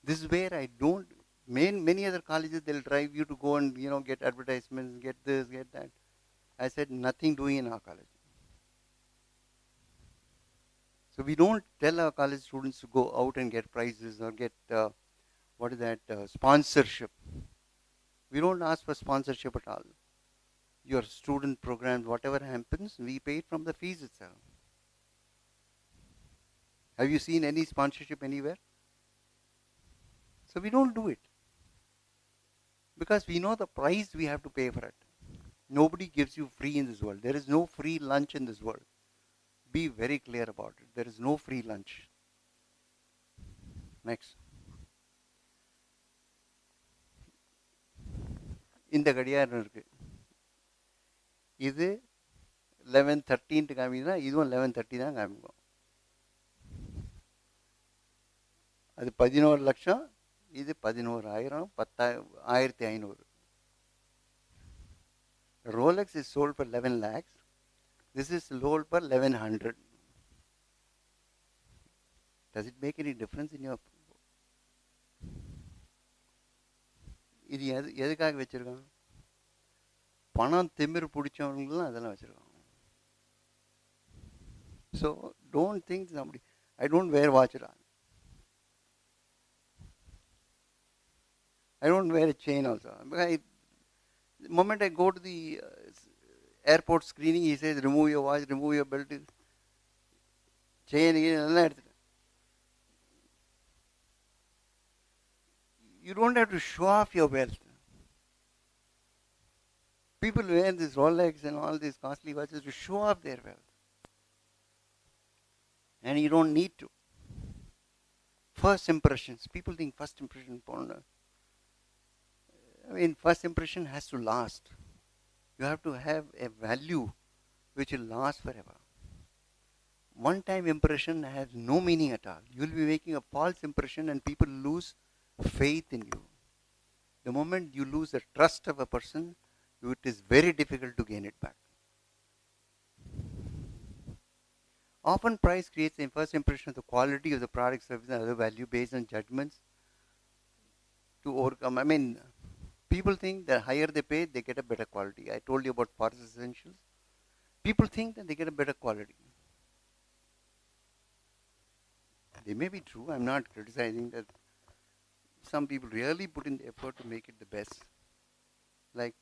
A: This is where I don't. Many other colleges, they'll drive you to go and get advertisements, get this, get that. I said nothing doing in our college. So we don't tell our college students to go out and get prizes or get sponsorship. We don't ask for sponsorship at all. Your student programs, whatever happens, we pay it from the fees itself. Have you seen any sponsorship anywhere? So we don't do it. Because we know the price we have to pay for it. Nobody gives you free in this world. There is no free lunch in this world. Be very clear about it. There is no free lunch. Next. இந்த கடியாரம் இருக்கு. இது 11:13 காமிக்குதுன்னா இதுவும் 11:30 தான் காமிக்கும். அது 11 லட்சம், இது 11,000, 10,500. Rolex is sold for 11 lakhs. This is sold for 1100. Does it make any difference in your? இது எதுக்காக வச்சிருக்காங்க? பணம் திமிர் பிடிச்சவங்களும் அதெல்லாம் வச்சிருக்காங்க. So don't think somebody. I don't wear watch at all. I don't wear a chain also. The moment I go to the airport screening, he says remove your watch, remove your belt, chain எல்லாம் எடுத்துட்டேன். You don't have to show off your wealth. People wear these Rolex and all these costly watches to show off their wealth. And you don't need to. First impressions. People think first impression important. I mean, first impression has to last. You have to have a value which will last forever. One-time impression has no meaning at all. You will be making a false impression and people lose faith in you. The moment you lose the trust of a person, it is very difficult to gain it back. Often price creates a first impression of the quality of the product, service and other value based on judgments to overcome. I mean, people think that higher they pay, they get a better quality. I told you about Forest Essentials. People think that they get a better quality. They may be true. I'm not criticizing that. Some people really put in the effort to make it the best. Like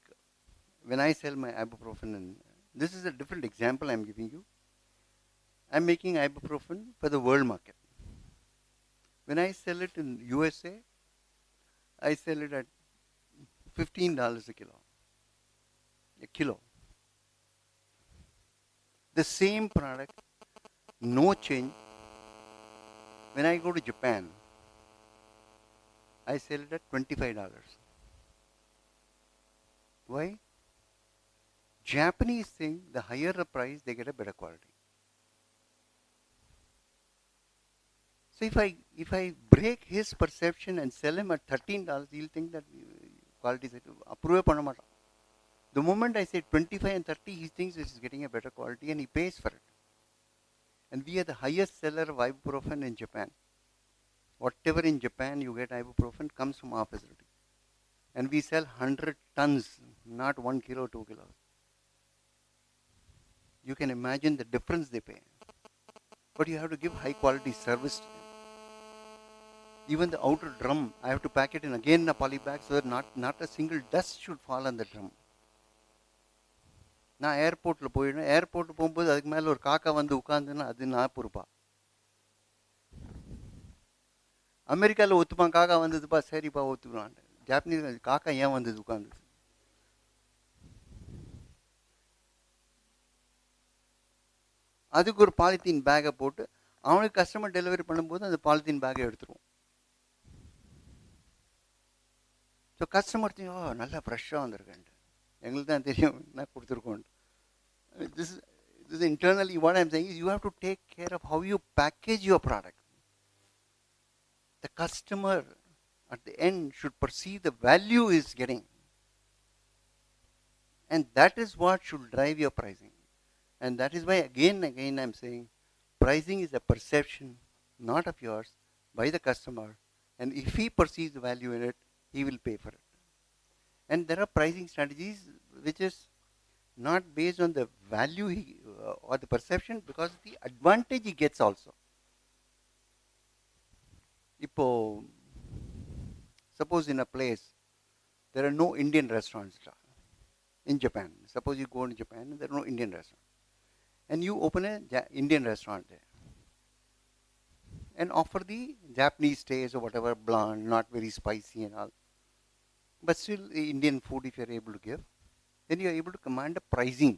A: when I sell my ibuprofen, and this is a different example I'm giving you. I'm making ibuprofen for the world market. When I sell it in USA, I sell it at $15 a kilo. A kilo. The same product, no change. When I go to Japan, I sell it at $25. Why? Japanese think the higher the price, they get a better quality. So if I break his perception and sell him at $13, he'll think that quality is approve panna maata. The moment I say 25 and 30, he thinks this is getting a better quality and he pays for it. And we are the highest seller of ibuprofen in Japan. Whatever in Japan you get ibuprofen comes from our facility. And we sell 100 tons, not 1 kilo, 2 kilos. You can imagine the difference they pay. But you have to give high quality service to them. Even the outer drum, I have to pack it in again in a poly bag so that not a single dust should fall on the drum. நான் ஏர்போர்ட்டில் போயிடுவேன். Airport போகும்போது அதுக்கு மேலே ஒரு காக்கா வந்து உட்காந்துன்னா அது நான் பொறுப்பா? அமெரிக்காவில் ஒத்துப்பான், காக்கா வந்ததுப்பா, சரிப்பா ஒத்துக்குவான். ஜாப்பனீஸ் காக்கா ஏன் வந்தது உட்காந்துது? அதுக்கு ஒரு பாலித்தீன் பேக்கை போட்டு அவனுக்கு கஸ்டமர் டெலிவரி பண்ணும்போது அந்த பாலித்தீன் பேக்கை எடுத்துருவோம். ஸோ கஸ்டமர் தெரியும், நல்லா ஃப்ரெஷ்ஷாக வந்திருக்கேன், எங்களுக்கு தான் தெரியும் என்ன கொடுத்துருக்கோம். This is internally what I'm saying is you have to take care of how you package your product. The customer at the end should perceive the value he is getting. And that is what should drive your pricing. And that is why again I'm saying pricing is a perception, not of yours, by the customer. And if he perceives the value in it, he will pay for it. And there are pricing strategies which is not based on the value or the perception, because the advantage he gets also. Ipo, suppose in a place there are no Indian restaurants in Japan. Suppose you go to Japan and there are no Indian restaurants, and you open a Indian restaurant there and offer the Japanese taste or whatever, bland, not very spicy and all, but still Indian food if you are able to give, then you are able to command a pricing,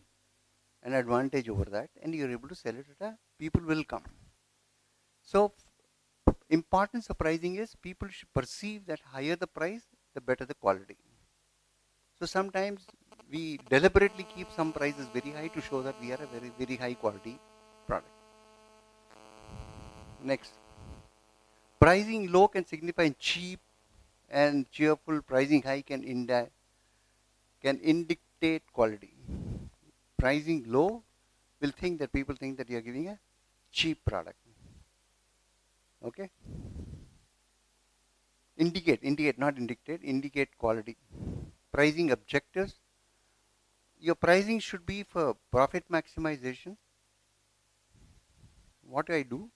A: an advantage over that, and you are able to sell it at a, people will come. So importance of pricing is people should perceive that higher the price, the better the quality. So sometimes we deliberately keep some prices very high to show that we are a very, very high quality product. Next, pricing low can signify cheap, and cheerful. Pricing high can indicate quality. Pricing low will think that people think that you are giving a cheap product. Okay? Indicate, not indicate, indicate quality. Pricing objectives. Your pricing should be for profit maximization. What do I do?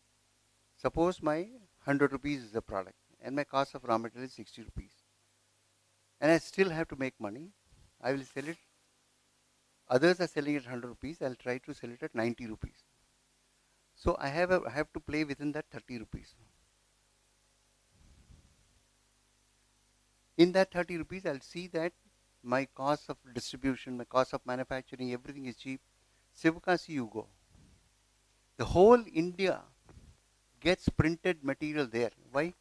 A: Suppose my 100 rupees is the product and my cost of raw material is 60 rupees. And I still have to make money. I will sell it. Others are selling it 100 rupees. I'll try to sell it at 90 rupees. So I have to play within that 30 rupees. In that 30 rupees, I'll see that my cost of distribution, my cost of manufacturing, everything is cheap. Sivakasi you go. The whole India gets printed material there. Why?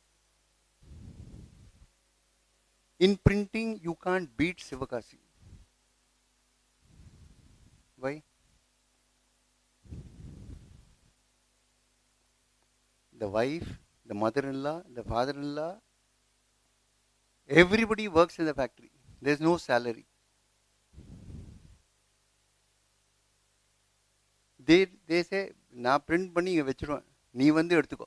A: In printing, you can't beat Sivakasi. Why? The wife, the mother-in-law, the father-in-law, everybody works in the factory. There's no salary. They say, நான் print பண்ணி இங்க வச்சிருவேன், நீ வந்து எடுத்துக்கோ.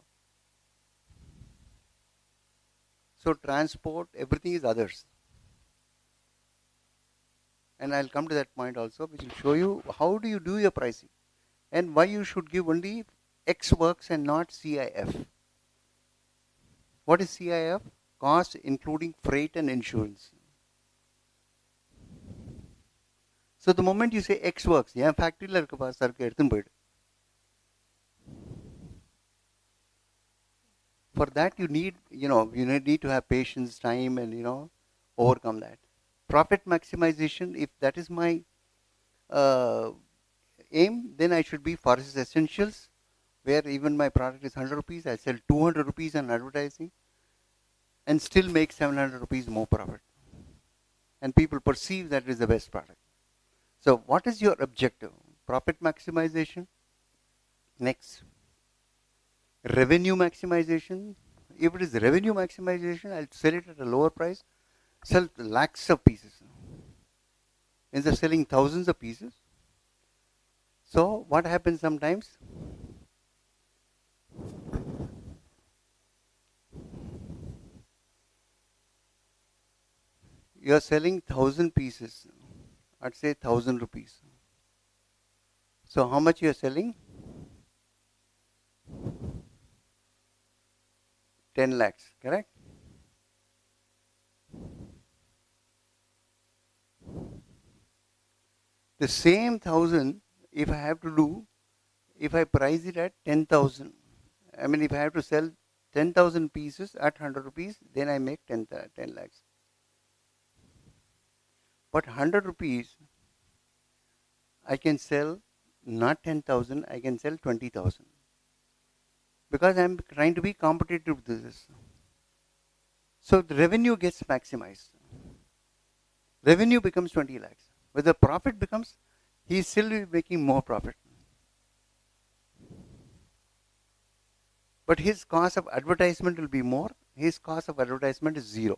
A: So transport, everything is others. And I'll come to that point also, which will show you how do you do your pricing and why you should give only X works and not CIF. What is CIF? Cost including freight and insurance. So the moment you say X works, yeah, factory la irukku pa sarku eduthu poidu. For that you need, you need to have patience, time, and overcome that. Profit maximization, if that is my aim, then I should be Forest Essentials, where even my product is 100 rupees, I sell 200 rupees on advertising and still make 700 rupees more profit. And people perceive that it is the best product. So what is your objective? Profit maximization. Next. Revenue maximization. If it is revenue maximization, I'll sell it at a lower price, sell lakhs of pieces instead of selling thousands of pieces. So what happens sometimes? You are selling 1,000 pieces at say 1,000 rupees. So how much you are selling? 10 lakhs, correct? The same 1,000, if I have to do, if I price it at 10,000, I mean if I have to sell 10,000 pieces at 100 rupees, then I make 10 lakhs. But 100 rupees, I can sell not 10,000, I can sell 20,000. Because I am trying to be competitive with this. So the revenue gets maximized. Revenue becomes 20 lakhs. But the profit becomes, he is still making more profit. But his cost of advertisement will be more. His cost of advertisement is zero.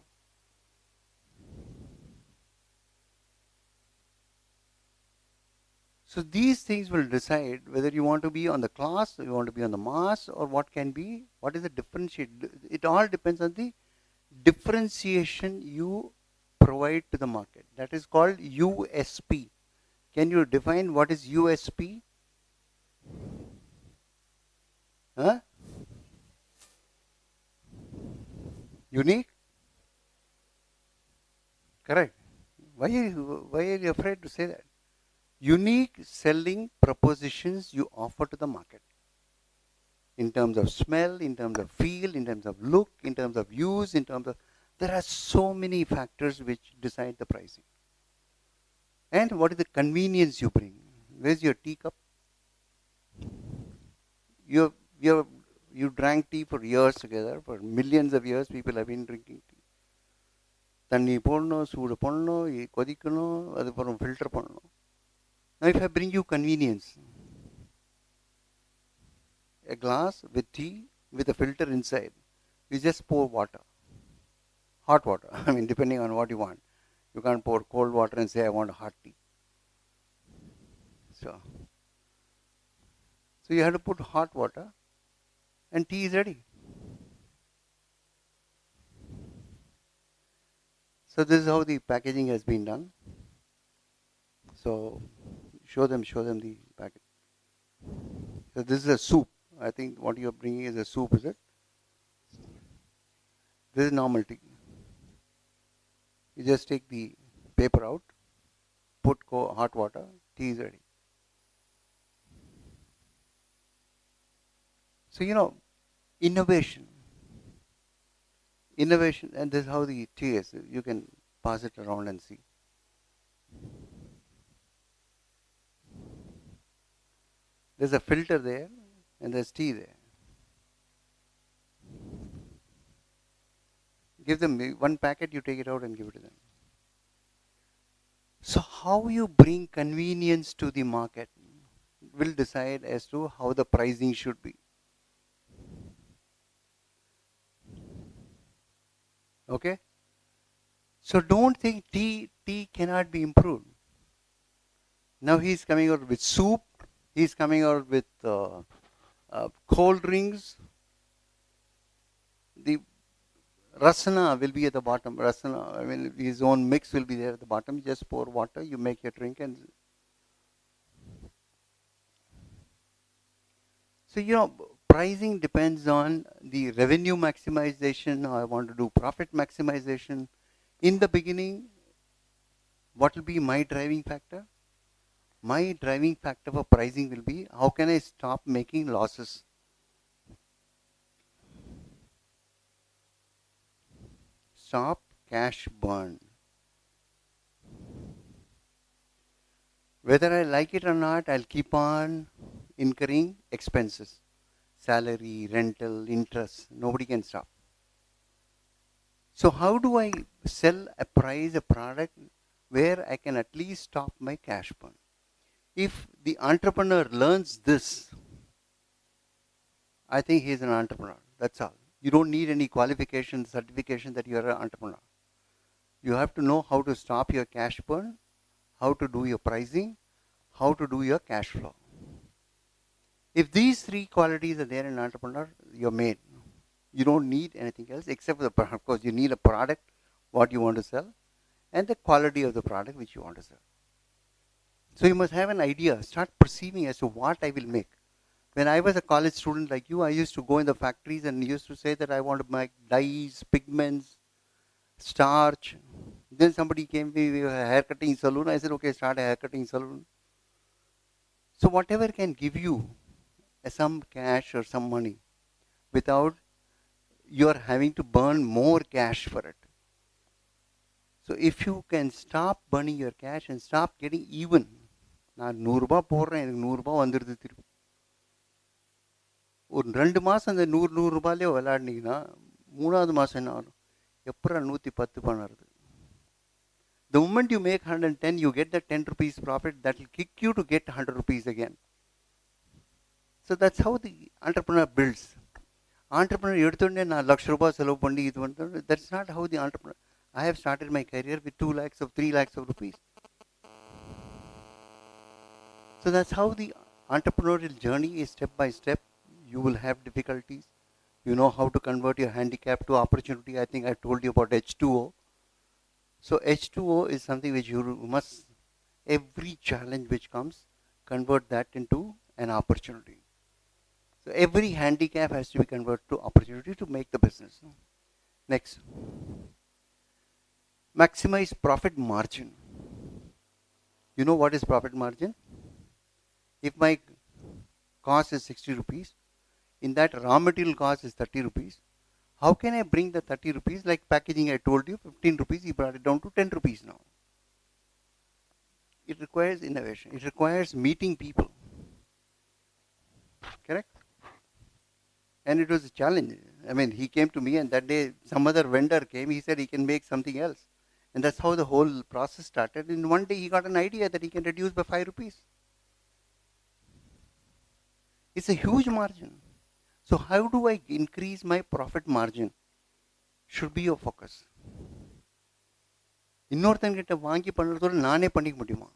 A: So these things will decide whether you want to be on the class, or you want to be on the mass, or what is the differentiate. It all depends on the differentiation you provide to the market. That is called USP. Can you define what is USP? Huh? Unique? Correct. Why are you afraid to say that? Unique selling propositions you offer to the market. In terms of smell, in terms of feel, in terms of look, in terms of use, there are so many factors which decide the pricing. And what is the convenience you bring? Where's your teacup? You drank tea for years together, for millions of years people have been drinking tea. தண்ணி போடணும், சூடு பண்ணணும், கொதிக்கணும், அதுக்கப்புறம் filter பண்ணணும். Now if I bring you convenience, a glass with tea with a filter inside, you just pour water, hot water, I mean depending on what you want. You can't pour cold water and say I want a hot tea. So you have to put hot water and tea is ready. So this is how the packaging has been done. So show them the packet. So this is a soup. I think what you are bringing is a soup, is it? This is normal tea. You just take the paper out, put hot water, tea is ready. So innovation. innovation, and this is how the tea is. You can pass it around and see. There's a filter there, and there's tea there. Give them one packet, you take it out and give it to them. So how you bring convenience to the market will decide as to how the pricing should be. Okay? So don't think tea cannot be improved. Now he's coming out with soup, he's coming out with cold drinks. The rasana will be at the bottom. Rasana, I mean, his own mix will be there at the bottom. You just pour water, you make your drink, and so pricing depends on the revenue maximization. I want to do profit maximization. In the beginning, what will be my driving factor? My driving factor for pricing will be how can I stop making losses? Stop cash burn. Whether I like it or not, I'll keep on incurring expenses. Salary, rental, interest. Nobody can stop. So how do I sell a product where I can at least stop my cash burn? If the entrepreneur learns this, I think he is an entrepreneur. That's all. You don't need any qualification, certification that you are an entrepreneur. You have to know how to stop your cash burn, how to do your pricing, how to do your cash flow. If these three qualities are there in an entrepreneur, you're made. You don't need anything else except for of course, you need a product, what you want to sell, and the quality of the product which you want to sell. So you must have an idea, start perceiving as to what I will make. When I was a college student like you, I used to go in the factories and used to say that I want to make dyes, pigments, starch. Then somebody came to me with a hair cutting salon. I said, okay, start a hair cutting salon. So whatever can give you some cash or some money without you are having to burn more cash for it. So if you can stop burning your cash and stop getting even, நான் 100 ரூபாய் போடுறேன் எனக்கு 100 ரூபாய் வந்துடுது திருப்பி ஒரு 2 மாதம் அந்த 100 ரூபாயிலே விளையாடினீங்கன்னா 3வது மாதம் என்ன ஆகும் எப்போ 110 பண்ணுறது. The moment you make 110, you get the 10 rupees profit that will kick you to get 100 rupees again. So that's how the entrepreneur builds. Entrepreneur எடுத்தோடனே நான் 1,00,000 ரூபாய் செலவு பண்ணி இது பண்ணுறது, that's not how the entrepreneur. I have started my career with 2 lakhs of 3 lakhs of rupees. So that's how the entrepreneurial journey is step by step. You will have difficulties. You know how to convert your handicap to opportunity. I think I told you about H2O. So H2O is something which you must, every challenge which comes, convert that into an opportunity. So every handicap has to be converted to opportunity to make the business. Next. Maximize profit margin. You know what is profit margin? If my cost is 60 rupees, in that raw material cost is 30 rupees, how can I bring the 30 rupees, like packaging I told you, 15 rupees, he brought it down to 10 rupees now. It requires innovation. It requires meeting people. Correct? And it was a challenge. I mean, he came to me and that day some other vendor came, he said he can make something else. And that's how the whole process started. In one day he got an idea that he can reduce by 5 rupees. It's a huge margin. So how do I increase my profit margin? Should be your focus. இன்னொருத்தங்கிட்ட வாங்கி பண்ணுறதோட நானே பண்ணிக்க முடியுமா?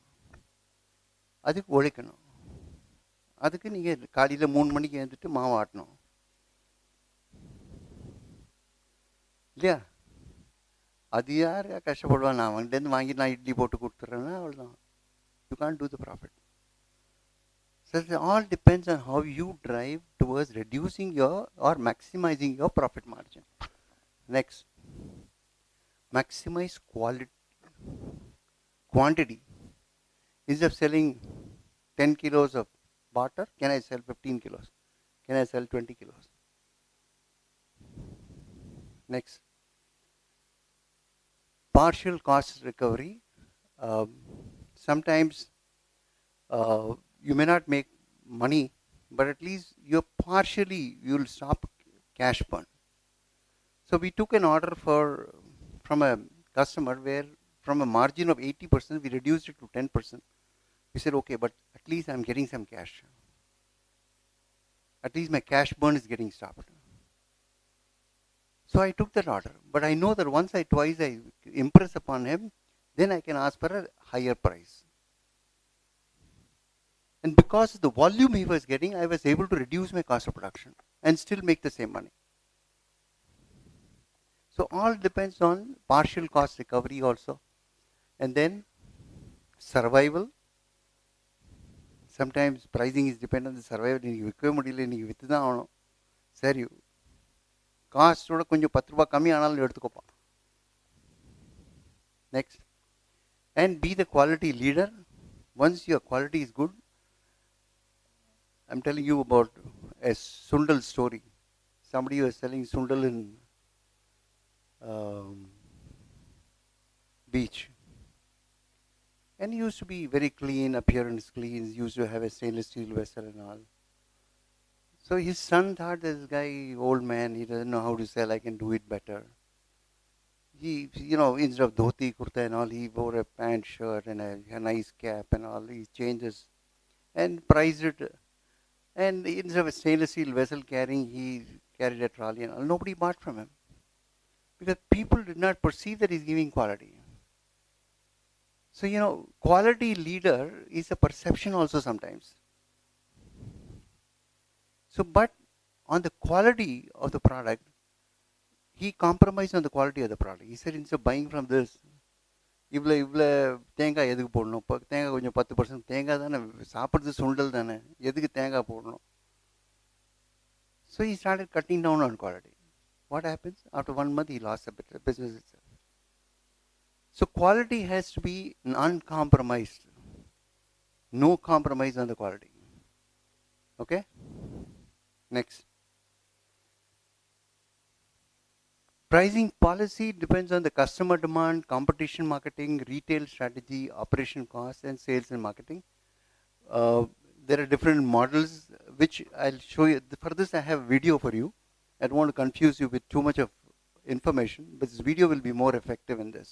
A: அதுக்கு உழைக்கணும். அதுக்கு நீங்கள் காலையில் 3 மணிக்கு எழுந்துட்டு மாவு ஆட்டணும் இல்லையா? அது யார் கஷ்டப்படுவான்? நான் அவங்கள்டேருந்து வாங்கி நான் இட்லி போட்டு கொடுத்துட்றேன்னா அவ்வளோதான். You can't two the profit. So it all depends on how you drive towards reducing your or maximizing your profit margin. Next, maximize quantity. Instead of selling 10 kilos of butter, can I sell 15 kilos? Can I sell 20 kilos? Next, partial cost recovery. Sometimes you may not make money, but at least you'll stop cash burn. So we took an order from a customer where from a margin of 80%, we reduced it to 10%. We said, okay, but at least I'm getting some cash. At least my cash burn is getting stopped. So I took that order. But I know that twice I impress upon him, then I can ask for a higher price. And because of the volume he was getting, I was able to reduce my cost of production and still make the same money. So all depends on partial cost recovery also. And then survival. Sometimes pricing is dependent on the survival. நீங்கள் விற்கவே முடியல, நீங்கள் விற்று தான் ஆகணும். சரி, காஸ்டோட கொஞ்சம் 10 ரூபாய் கம்மி ஆனாலும் எடுத்துக்கோப்பா. Next. And be the quality leader. Once your quality is good, I'm telling you about a Sundal story. Somebody was selling Sundal in beach. And he used to be very clean, appearance clean, he used to have a stainless steel vessel and all. So his son thought, this guy, old man, he doesn't know how to sell, I can do it better. He, instead of dhoti, kurta and all, he wore a pant, shirt and a nice cap and all. He changes and priced it. And instead of a stainless steel vessel carrying, he carried a trolley and all. Nobody bought from him. Because people did not perceive that he's giving quality. So, quality leader is a perception also sometimes. So, but on the quality of the product, he compromised on the quality of the product. He said, instead of buying from this, இவ்வளோ தேங்காய் எதுக்கு போடணும்? இப்போ தேங்காய் கொஞ்சம் 10% தேங்காய் தானே சாப்பிட்றது, சுண்டல் தானே, எதுக்கு தேங்காய் போடணும்? So he started cutting down on quality. What happens? After 1 month, he lost the business itself. So quality has to be uncompromised. No compromise on the quality. Okay? Next. Pricing policy depends on the customer demand, competition marketing, retail strategy, operation costs, and sales and marketing. There are different models which I'll show you. For this, I have a video for you. I don't want to confuse you with too much of information, but this video will be more effective in this.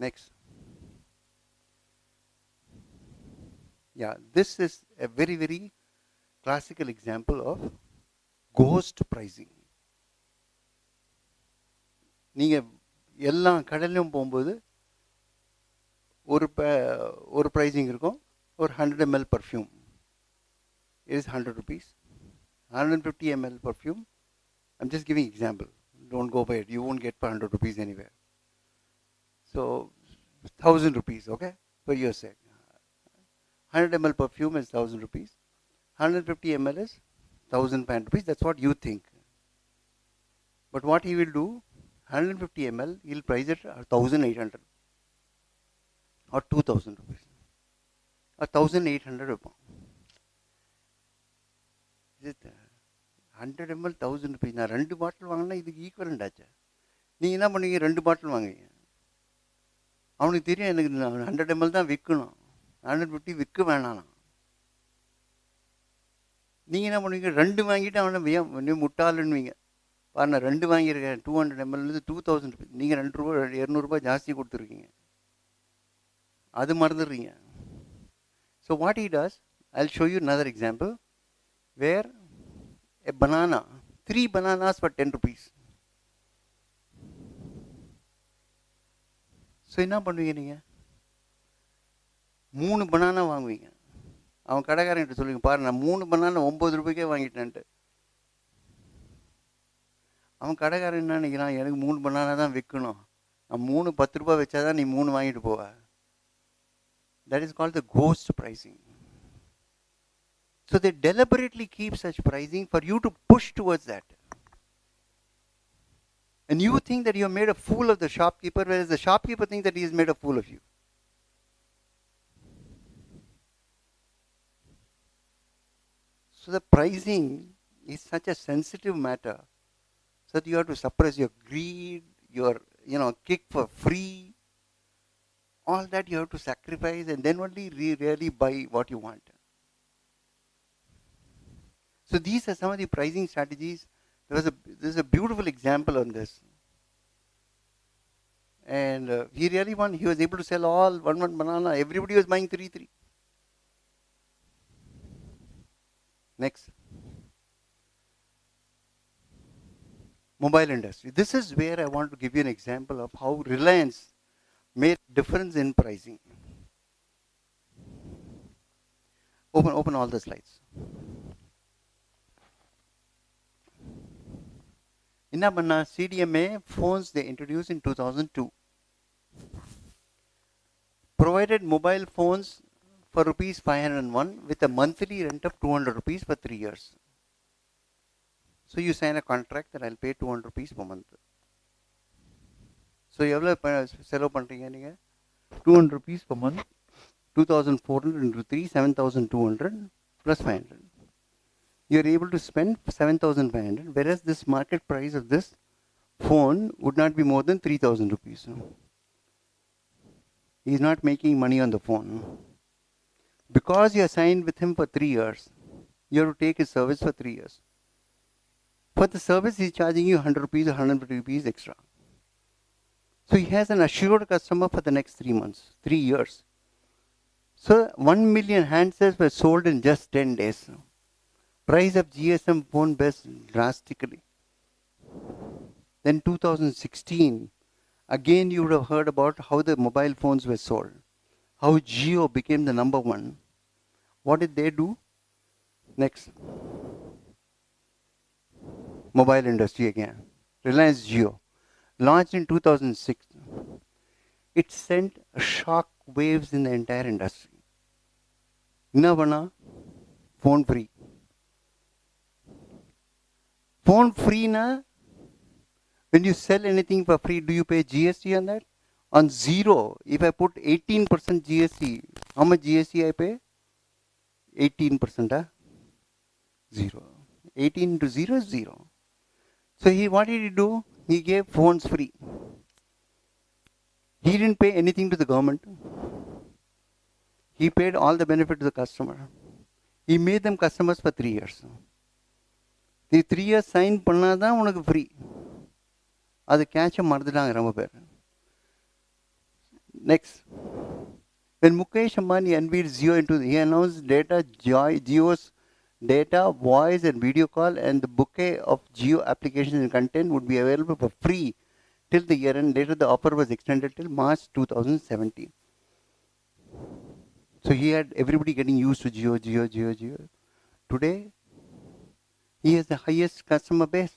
A: Next. Yeah, this is a very, very classical example of ghost pricing. நீங்கள் எல்லா கடையிலும் போகும்போது ஒரு pricing இருக்கும். ஒரு 100 ml perfume, it is 100 rupees. 150 ml perfume, I'm just giving example, don't go by it, you won't get for 100 rupees anywhere. So 1000 rupees, okay, for your sake. 100 ml perfume is 1000 rupees. 150 ml is 1000 rupees. That's what you think. But what he will do, 150 ml, he'll price it at 1800 or 2000 rupees or 1800 rupees. Is it 100 ml 1000 rupees? நான் 2 பாட்டில் வாங்கினா இதுக்கு equivalent ஆச்சு. நீங்கள் என்ன பண்ணுவீங்க? 2 பாட்டில் வாங்குவீங்க. அவனுக்கு தெரியும் எனக்கு 100 ml தான் விற்கணும், 150 விற்க வேணாம். நீங்கள் என்ன பண்ணுவீங்க? 2 வாங்கிட்டு அவனை முட்டாளுன்னுவீங்க. பாருங்க, 2 வாங்கியிருக்கேன், 200 ml 2000 rupees. நீங்கள் 200 ரூபாய் ஜாஸ்தி கொடுத்துருக்கீங்க, அது மறந்துடுறீங்க. So what he does, I'll show you another example where a banana, 3 bananas for 10 rupees. So என்ன பண்ணுவீங்க? நீங்கள் 3 பனானா வாங்குவீங்க. அவன் கடைக்காரன்கிட்ட சொல்லுவீங்க, பாரு நான் 3 பனானா 9 ரூபாய்க்கே வாங்கிட்டேன்ட்டு. அவன் கடைக்காரன் என்ன நினைக்கிறான்? எனக்கு 3 பனானா தான் விற்கணும், நான் 3 10 ரூபாய் வச்சாதான் நீ 3 வாங்கிட்டு போவ. That is called the ghost pricing. So they deliberately keep such pricing for you to push towards that. And you think that you have made a fool of the shopkeeper, whereas the shopkeeper thinks that he has made a fool of you. So the pricing is such a sensitive matter, so that you have to suppress your greed, your kick for free. All that you have to sacrifice, and then only really buy what you want. So these are some of the pricing strategies. There's a beautiful example on this. And he was able to sell all one banana. Everybody was buying three. Next. Mobile industry. This is where I want to give you an example of how Reliance made difference in pricing. Open all the slides. Inna banna CDMA phones they introduced in 2002. Provided mobile phones for rupees 501 with a monthly rent of 200 rupees for 3 years. So you sign a contract that I'll pay 200 rupees per month. So எவ்வளவு செலவு பண்றீங்க நீங்க 200 rupees per month, 2400 into 3, 7200 plus 500. You're able to spend 7500, whereas this market price of this phone would not be more than 3000 rupees. He's not making money on the phone. Because you are signed with him for 3 years, you have to take his service for 3 years. For the service, he's charging you 100 rupees or 150 rupees extra. So he has an assured customer for the next 3 months, 3 years. So 1 million handsets were sold in just 10 days. Price of GSM phone best drastically. Then 2016, again you would have heard about how the mobile phones were sold. How Jio became the number one. What did they do? Next. Mobile industry again. Reliance Jio. Launched in 2006. It sent shock waves in the entire industry. Inna phone free. Phone free na, when you sell anything for free, do you pay GST on that? On zero, if I put 18% GST, how much GST I pay? 18%, zero. 18 into 0 is 0. So what did he do? He gave phones free. He didn't pay anything to the government. He paid all the benefit to the customer. He made them customers for 3 years. The 3 years sign பண்ணாதான் உனக்கு free. அது கேட்ச மறந்துட்டாங்க ரொம்ப பேர். Next. When Mukesh Ambani unveiled Jio he announced Jio's data, voice and video call and the bouquet of Jio applications and content would be available for free till the year end. Later the offer was extended till March 2017. So he had everybody getting used to Jio. Today, he has the highest customer base.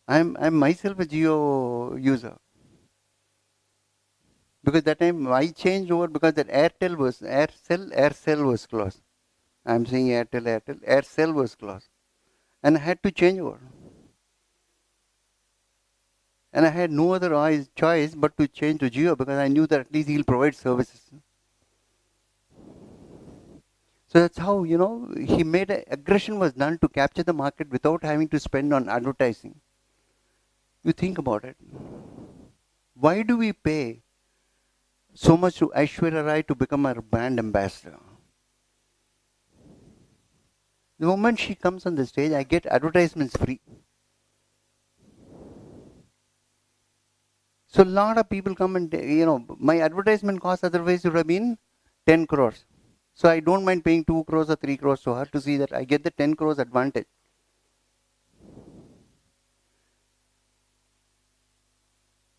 A: I'm myself a Jio user. Because that time I changed over because that Aircel was closed. I'm saying Aircel was closed. And I had to change over. And I had no other choice but to change to Jio because I knew that at least he'll provide services. So that's how, he made aggression was done to capture the market without having to spend on advertising. You think about it. Why do we pay so much to Aishwarya Rai to become our brand ambassador? The moment she comes on the stage, I get advertisements free. So a lot of people come and, my advertisement cost otherwise would have been 10 crores. So I don't mind paying 2 crores or 3 crores to her to see that I get the 10 crores advantage.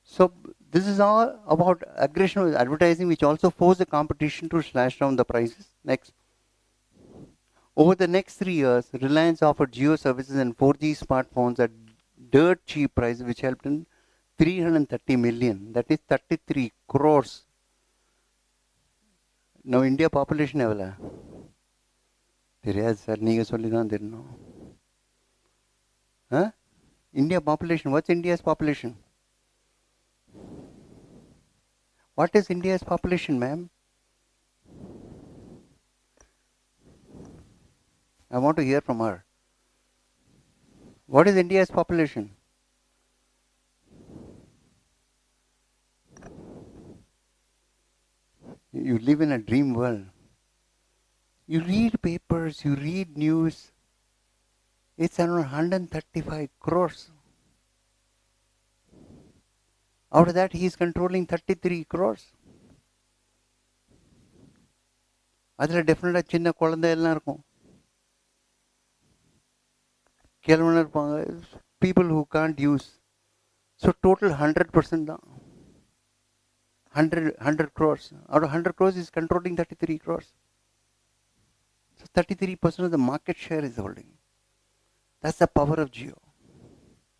A: So this is all about aggression with advertising, which also forced the competition to slash down the prices. Next. Over the next 3 years, Reliance offered Jio services and 4G smartphones at dirt cheap prices, which helped in 330 million. That is 33 crores. Now India population எவ்வளவு? தெரியாது sir, நீங்க சொல்லி தான் தெரியணும். India population, what's India's population? What is India's population, ma'am? I want to hear from her. What is India's population? you live in a dream world. You read papers, you read news. It's around 135 crores. Out of that, he is controlling 33 crores. அதில் டெஃபினட்டாக சின்ன குழந்தை எல்லாம் இருக்கும், கேள்வன இருப்பாங்க, people who can't use. So total 100% தான். 100 crores. Out of 100 crores is controlling 33 crores. So 33% of the market share is holding. That's the power of Jio.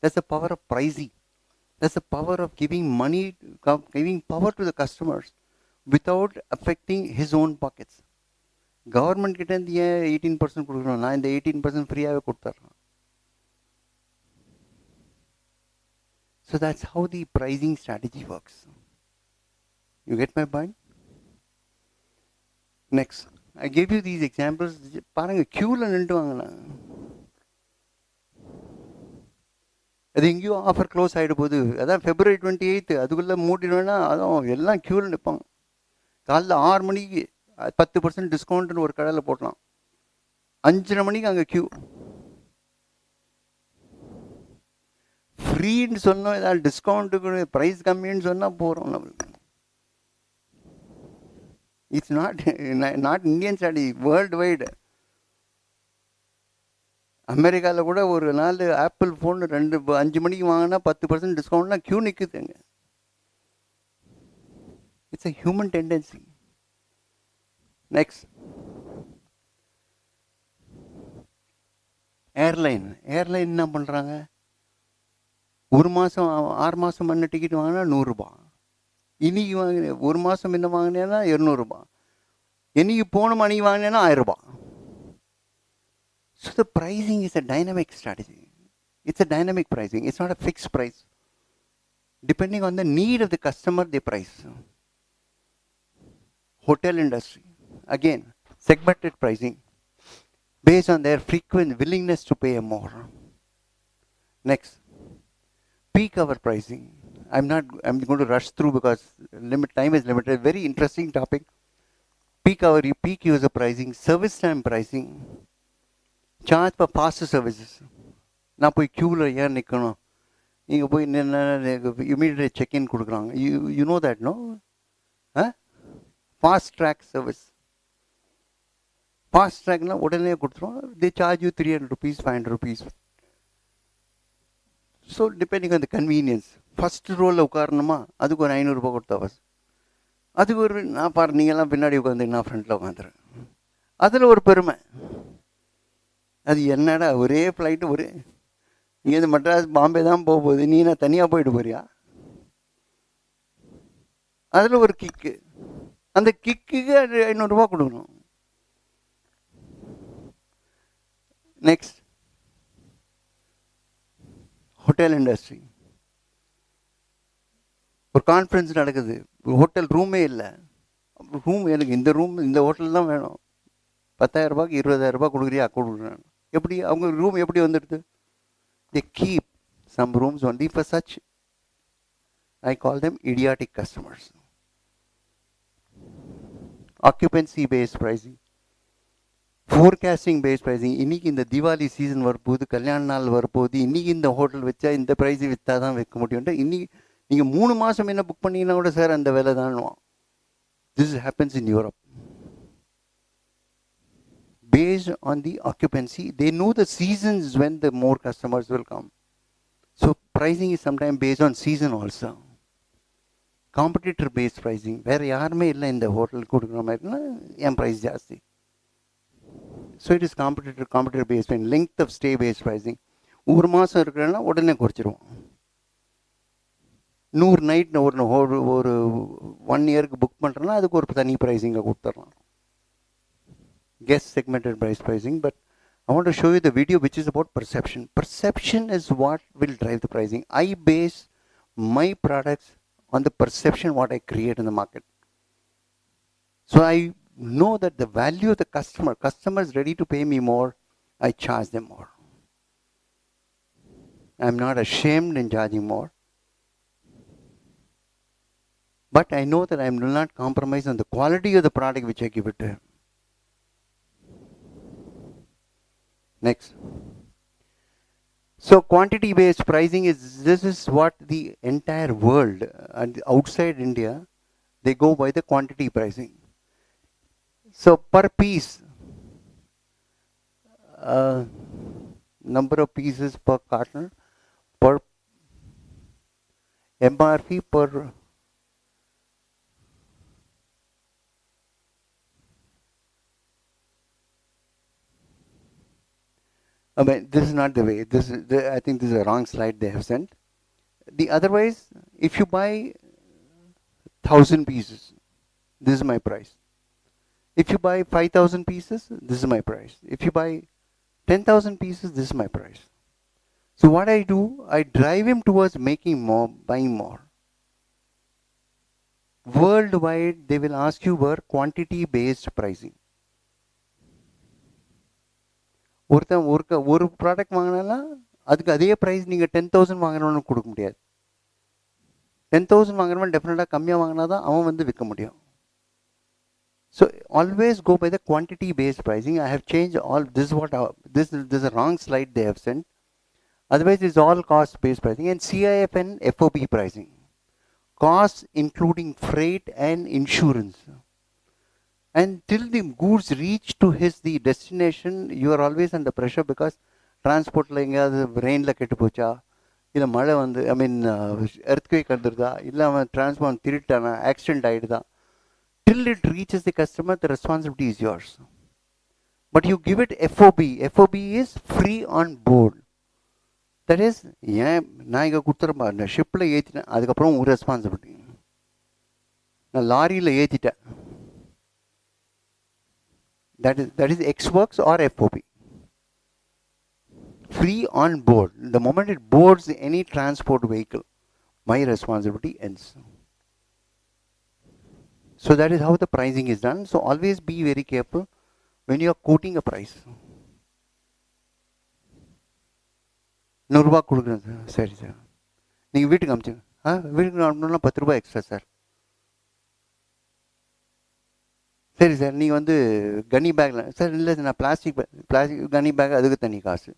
A: That's the power of pricing. That's the power of giving money, giving power to the customers without affecting his own pockets. Government கிட்ட இருந்து ஏன் 18% கொடுக்கணும்? நான் இந்த 18% ஃப்ரீயாகவே கொடுத்துட்றேன். So that's how the pricing strategy works. You get my point? Next, I gave you these examples. பாருங்க, queueல நின்று வாங்கினா அது எங்கேயோ ஆஃபர் க்ளோஸ் ஆகிட போகுது. அதான் February 28, அதுக்குள்ளே மூட்டிடுவேன்னா அதுவும் எல்லாம் க்யூவில் நிற்பாங்க. காலைல 6 மணிக்கு 10% டிஸ்கவுண்ட்னு ஒரு கடையில் போட்டலாம், 5:30 மணிக்கு அங்கே க்யூ. ஃப்ரீன்னு சொன்னோம், ஏதாவது டிஸ்கவுண்ட்டுக்கு ப்ரைஸ் கம்மின்னு சொன்னால் போகிறோம் நம்மளுக்கு. It's not Indian study, world wide. அமெரிக்காவில் கூட ஒரு நாள் ஆப்பிள் ஃபோன் 5 மணிக்கு வாங்கினா 10% டிஸ்கவுண்ட்னா க்யூ நிற்குதுங்க. It's a human tendency. Next, airline என்ன பண்ணுறாங்க? 1 மாதம் 6 மாதம் முன்ன டிக்கெட் வாங்கினா 100 ரூபாய். இன்னைக்கு வாங்கின 1 மாதம் முன்ன வாங்கினேன்னா 200 ரூபாய். என்னைக்கு போன மணிக்கு வாங்கினேன்னா 1000 ரூபாய். So the pricing is a dynamic strategy. It's a dynamic pricing. It's not a fixed price. Depending on the need of the customer, they price. Hotel industry, again, segmented pricing based on their frequent willingness to pay more. Next, peak hour pricing. I'm going to rush through because time is limited. Very interesting topic. Peak hour, peak user pricing, service time pricing, charge for faster services. நான் போய் க்யூவில் ஏன் நிற்கணும்? நீங்கள் போய் immediate check in கொடுக்குறாங்க. You know that, no? Fast track service. Fast ட்ராக்னா உடனே கொடுத்துருவோம். They charge you 300 rupees, 500 rupees. So depending on the convenience. First ரோவில் உட்காரணுமா, அதுக்கு ஒரு 500 ரூபாய் கொடுத்தா ஃபஸ்ட். அதுக்கு ஒரு நான் பாரு, நீங்கள்லாம் பின்னாடி உட்காந்து நான் ஃப்ரண்ட்டில் உட்காந்துறேன். அதில் ஒரு பெருமை. அது என்னடா, ஒரே ஃப்ளைட்டு, ஒரே இங்கேருந்து மெட்ராஸ் பாம்பே தான் போக போகுது, நீ நான் தனியாக போயிட்டு போறியா? அதில் ஒரு கிக்கு. அந்த கிக்குக்கு 500 ரூபா கொடுக்கணும். Next, hotel industry. ஒரு கான்ஃபரன்ஸ் நடக்குது, ஹோட்டல் ரூமே இல்லை. ரூம் எனக்கு இந்த ஹோட்டல் தான் வேணும். 10,000 ரூபாய்க்கு 20,000 ரூபாய் கொடுக்குறியா? கொடுக்குறேன். எப்படி அவங்க ரூம் எப்படி வந்துடுது? They keep some rooms only for such, I call them idiotic customers. Occupancy based pricing, forecasting based pricing. இன்னைக்கு இந்த தீபாவளி சீசன் வரப்போகுது, கல்யாண நாள் வரப்போகுது, இன்னைக்கு இந்த ஹோட்டல் வச்சா இந்த ப்ரைஸ் விற்றா தான் வைக்க முடியும்ட்டு இன்னைக்கு நீங்கள் 3 மாதம் என்ன புக் பண்ணிங்கன்னா கூட சார் அந்த வேலை தான். This happens in Europe. Based on the occupancy, they know the seasons when the more customers will come. So pricing is sometimes based on season also. Competitor based pricing, where யாருமே இல்லை இந்த hotel கொடுக்குற மாதிரினா என் price ஜாஸ்தி. So it is competitor based pricing. Length of stay based pricing. 1 மாதம் இருக்கிறேன்னா உடனே குறைச்சிருவோம். 100 night ஒரு 1 இயருக்கு புக் பண்ணுறேன்னா அதுக்கு ஒரு தனி ப்ரைஸிங்கை கொடுத்துட்றோம். Guest segmented price pricing. But I want to show you the video which is about perception. Perception is what will drive the pricing. I base my products on the perception what I create in the market. So I know that the value of the customer is ready to pay me more, I charge them more. I'm not ashamed in charging more. But I know that I will not compromise on the quality of the product which I give it to him. Next. So quantity based pricing this is what the entire world and outside India, they go by the quantity pricing. So per piece, uh, number of pieces per carton, per MRP per I mean, this is not the way. I think this is a wrong slide they have sent. The otherwise, if you buy 1,000 pieces, this is my price. If you buy 5,000 pieces, this is my price. If you buy 10,000 pieces, this is my price. So what I do, I drive him towards making more, buying more. Worldwide, they will ask you for quantity-based pricing. ஒரு product வாங்கினா அதுக்கு அதே price நீங்கள் 10,000 வாங்குறவனுக்கு கொடுக்க முடியாது. 10,000 வாங்குறவன் டெஃபினட்டாக கம்மியாக வாங்கினா தான் அவன் வந்து விற்க முடியும். So always go by the quantity based pricing. I have changed all this. This is a wrong slide they have sent. Otherwise, it's all cost based pricing and CIF and FOB pricing. Costs including freight and insurance. And till the goods reach to the destination, you are always under pressure because transport rain la kettu pocha illa mala vandu earthquake andrudha illa transport thirittana accident aidudha. Till it reaches the customer, the responsibility is yours. But you give it FOB. FOB is free on board. That is, நான் இங்கே கொடுத்துறேன் நான் ஷிப்பில் ஏற்றினேன் அதுக்கப்புறம் ஒரு responsibility. நான் லாரியில் ஏற்றிட்டேன். That is X-Works or FOB. Free on board. The moment it boards any transport vehicle, my responsibility ends. So that is how the pricing is done. So always be very careful when you are quoting a price. ₹100 கொடுக்குறேன் sir. சரி sir, நீங்கள் வீட்டுக்கு அமிச்சுங்க. வீட்டுக்கு அனுப்பணும்னா ₹10 extra sir. சரி sir, நீங்கள் வந்து கனி பேக்கில் sir இல்லை சார் நான் பிளாஸ்டிக் கனி பேக் அதுக்கு தனி காசு.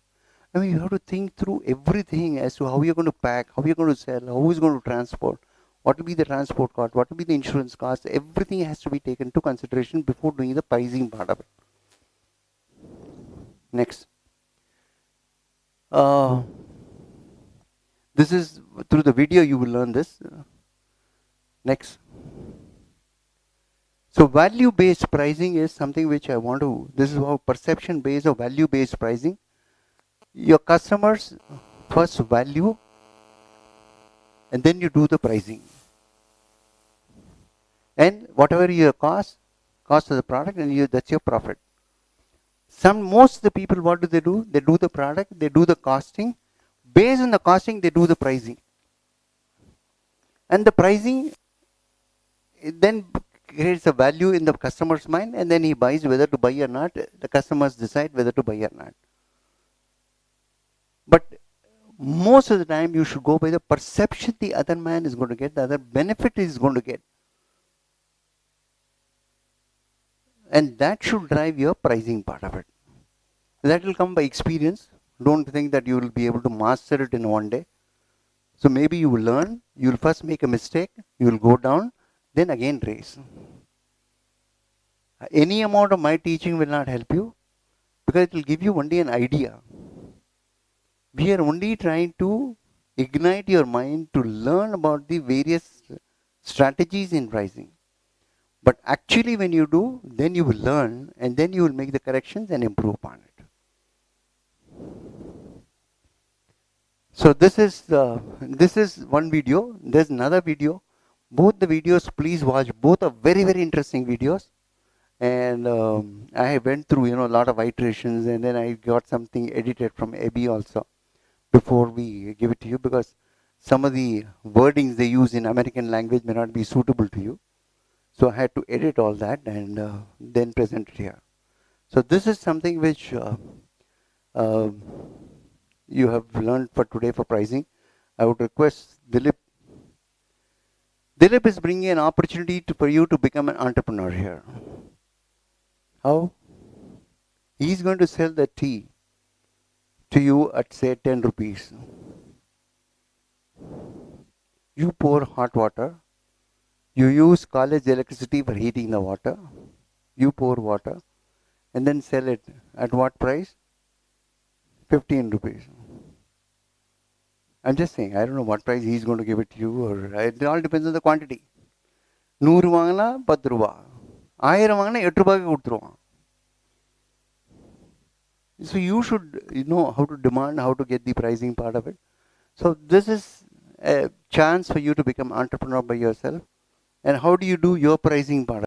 A: I mean, you have to think through everything as to how you're going to pack, how you're going to sell, how is going to transport. What will be the transport cost? What will be the insurance cost? Everything has to be taken into consideration before doing the pricing part of it. Next. This is through the video you will learn this. Next. So value-based pricing is something which I want to, this is how perception-based or value-based pricing. Your customers first value and then you do the pricing. And whatever your cost of the product, and that's your profit. Most of the people, what do? They do the product, they do the costing. Based on the costing, they do the pricing. And the pricing, it then creates a value in the customer's mind, and then he buys whether to buy or not. The customers decide whether to buy or not. But most of the time, you should go by the perception the other man is going to get, the other benefit is going to get. And that should drive your pricing part of it. That will come by experience. Don't think that you will be able to master it in one day. So maybe you will learn, you will first make a mistake, you will go down, then again raise. Any amount of my teaching will not help you because it will give you only an idea. We are only trying to ignite your mind to learn about the various strategies in pricing. But actually when you do, then you will learn and then you will make the corrections and improve upon it. So this is one video. There's another video. Both the videos, please watch. Both are very, very interesting videos. And I went through, a lot of iterations, and then I got something edited from Abby also before we give it to you, because some of the wordings they use in American language may not be suitable to you. So I had to edit all that and then present it here. So this is something which you have learned for today for pricing. I would request Dilip Dilip is bringing an opportunity for you to become an entrepreneur here. How? He's going to sell the tea to you at say 10 rupees. You pour hot water. You use college electricity for heating the water. You pour water and then sell it at what price? 15 rupees. I'm just saying, I don't know what price he's going to give it to you, or it all depends on the quantity. 100 வாங்கினா 10 ரூபா, 1000 வாங்கினா 8 ரூபாய்க்கு கொடுத்துருவான். So you should know how to demand, how to get the pricing part of it. So this is a chance for you to become entrepreneur by yourself. And how do you do your pricing part?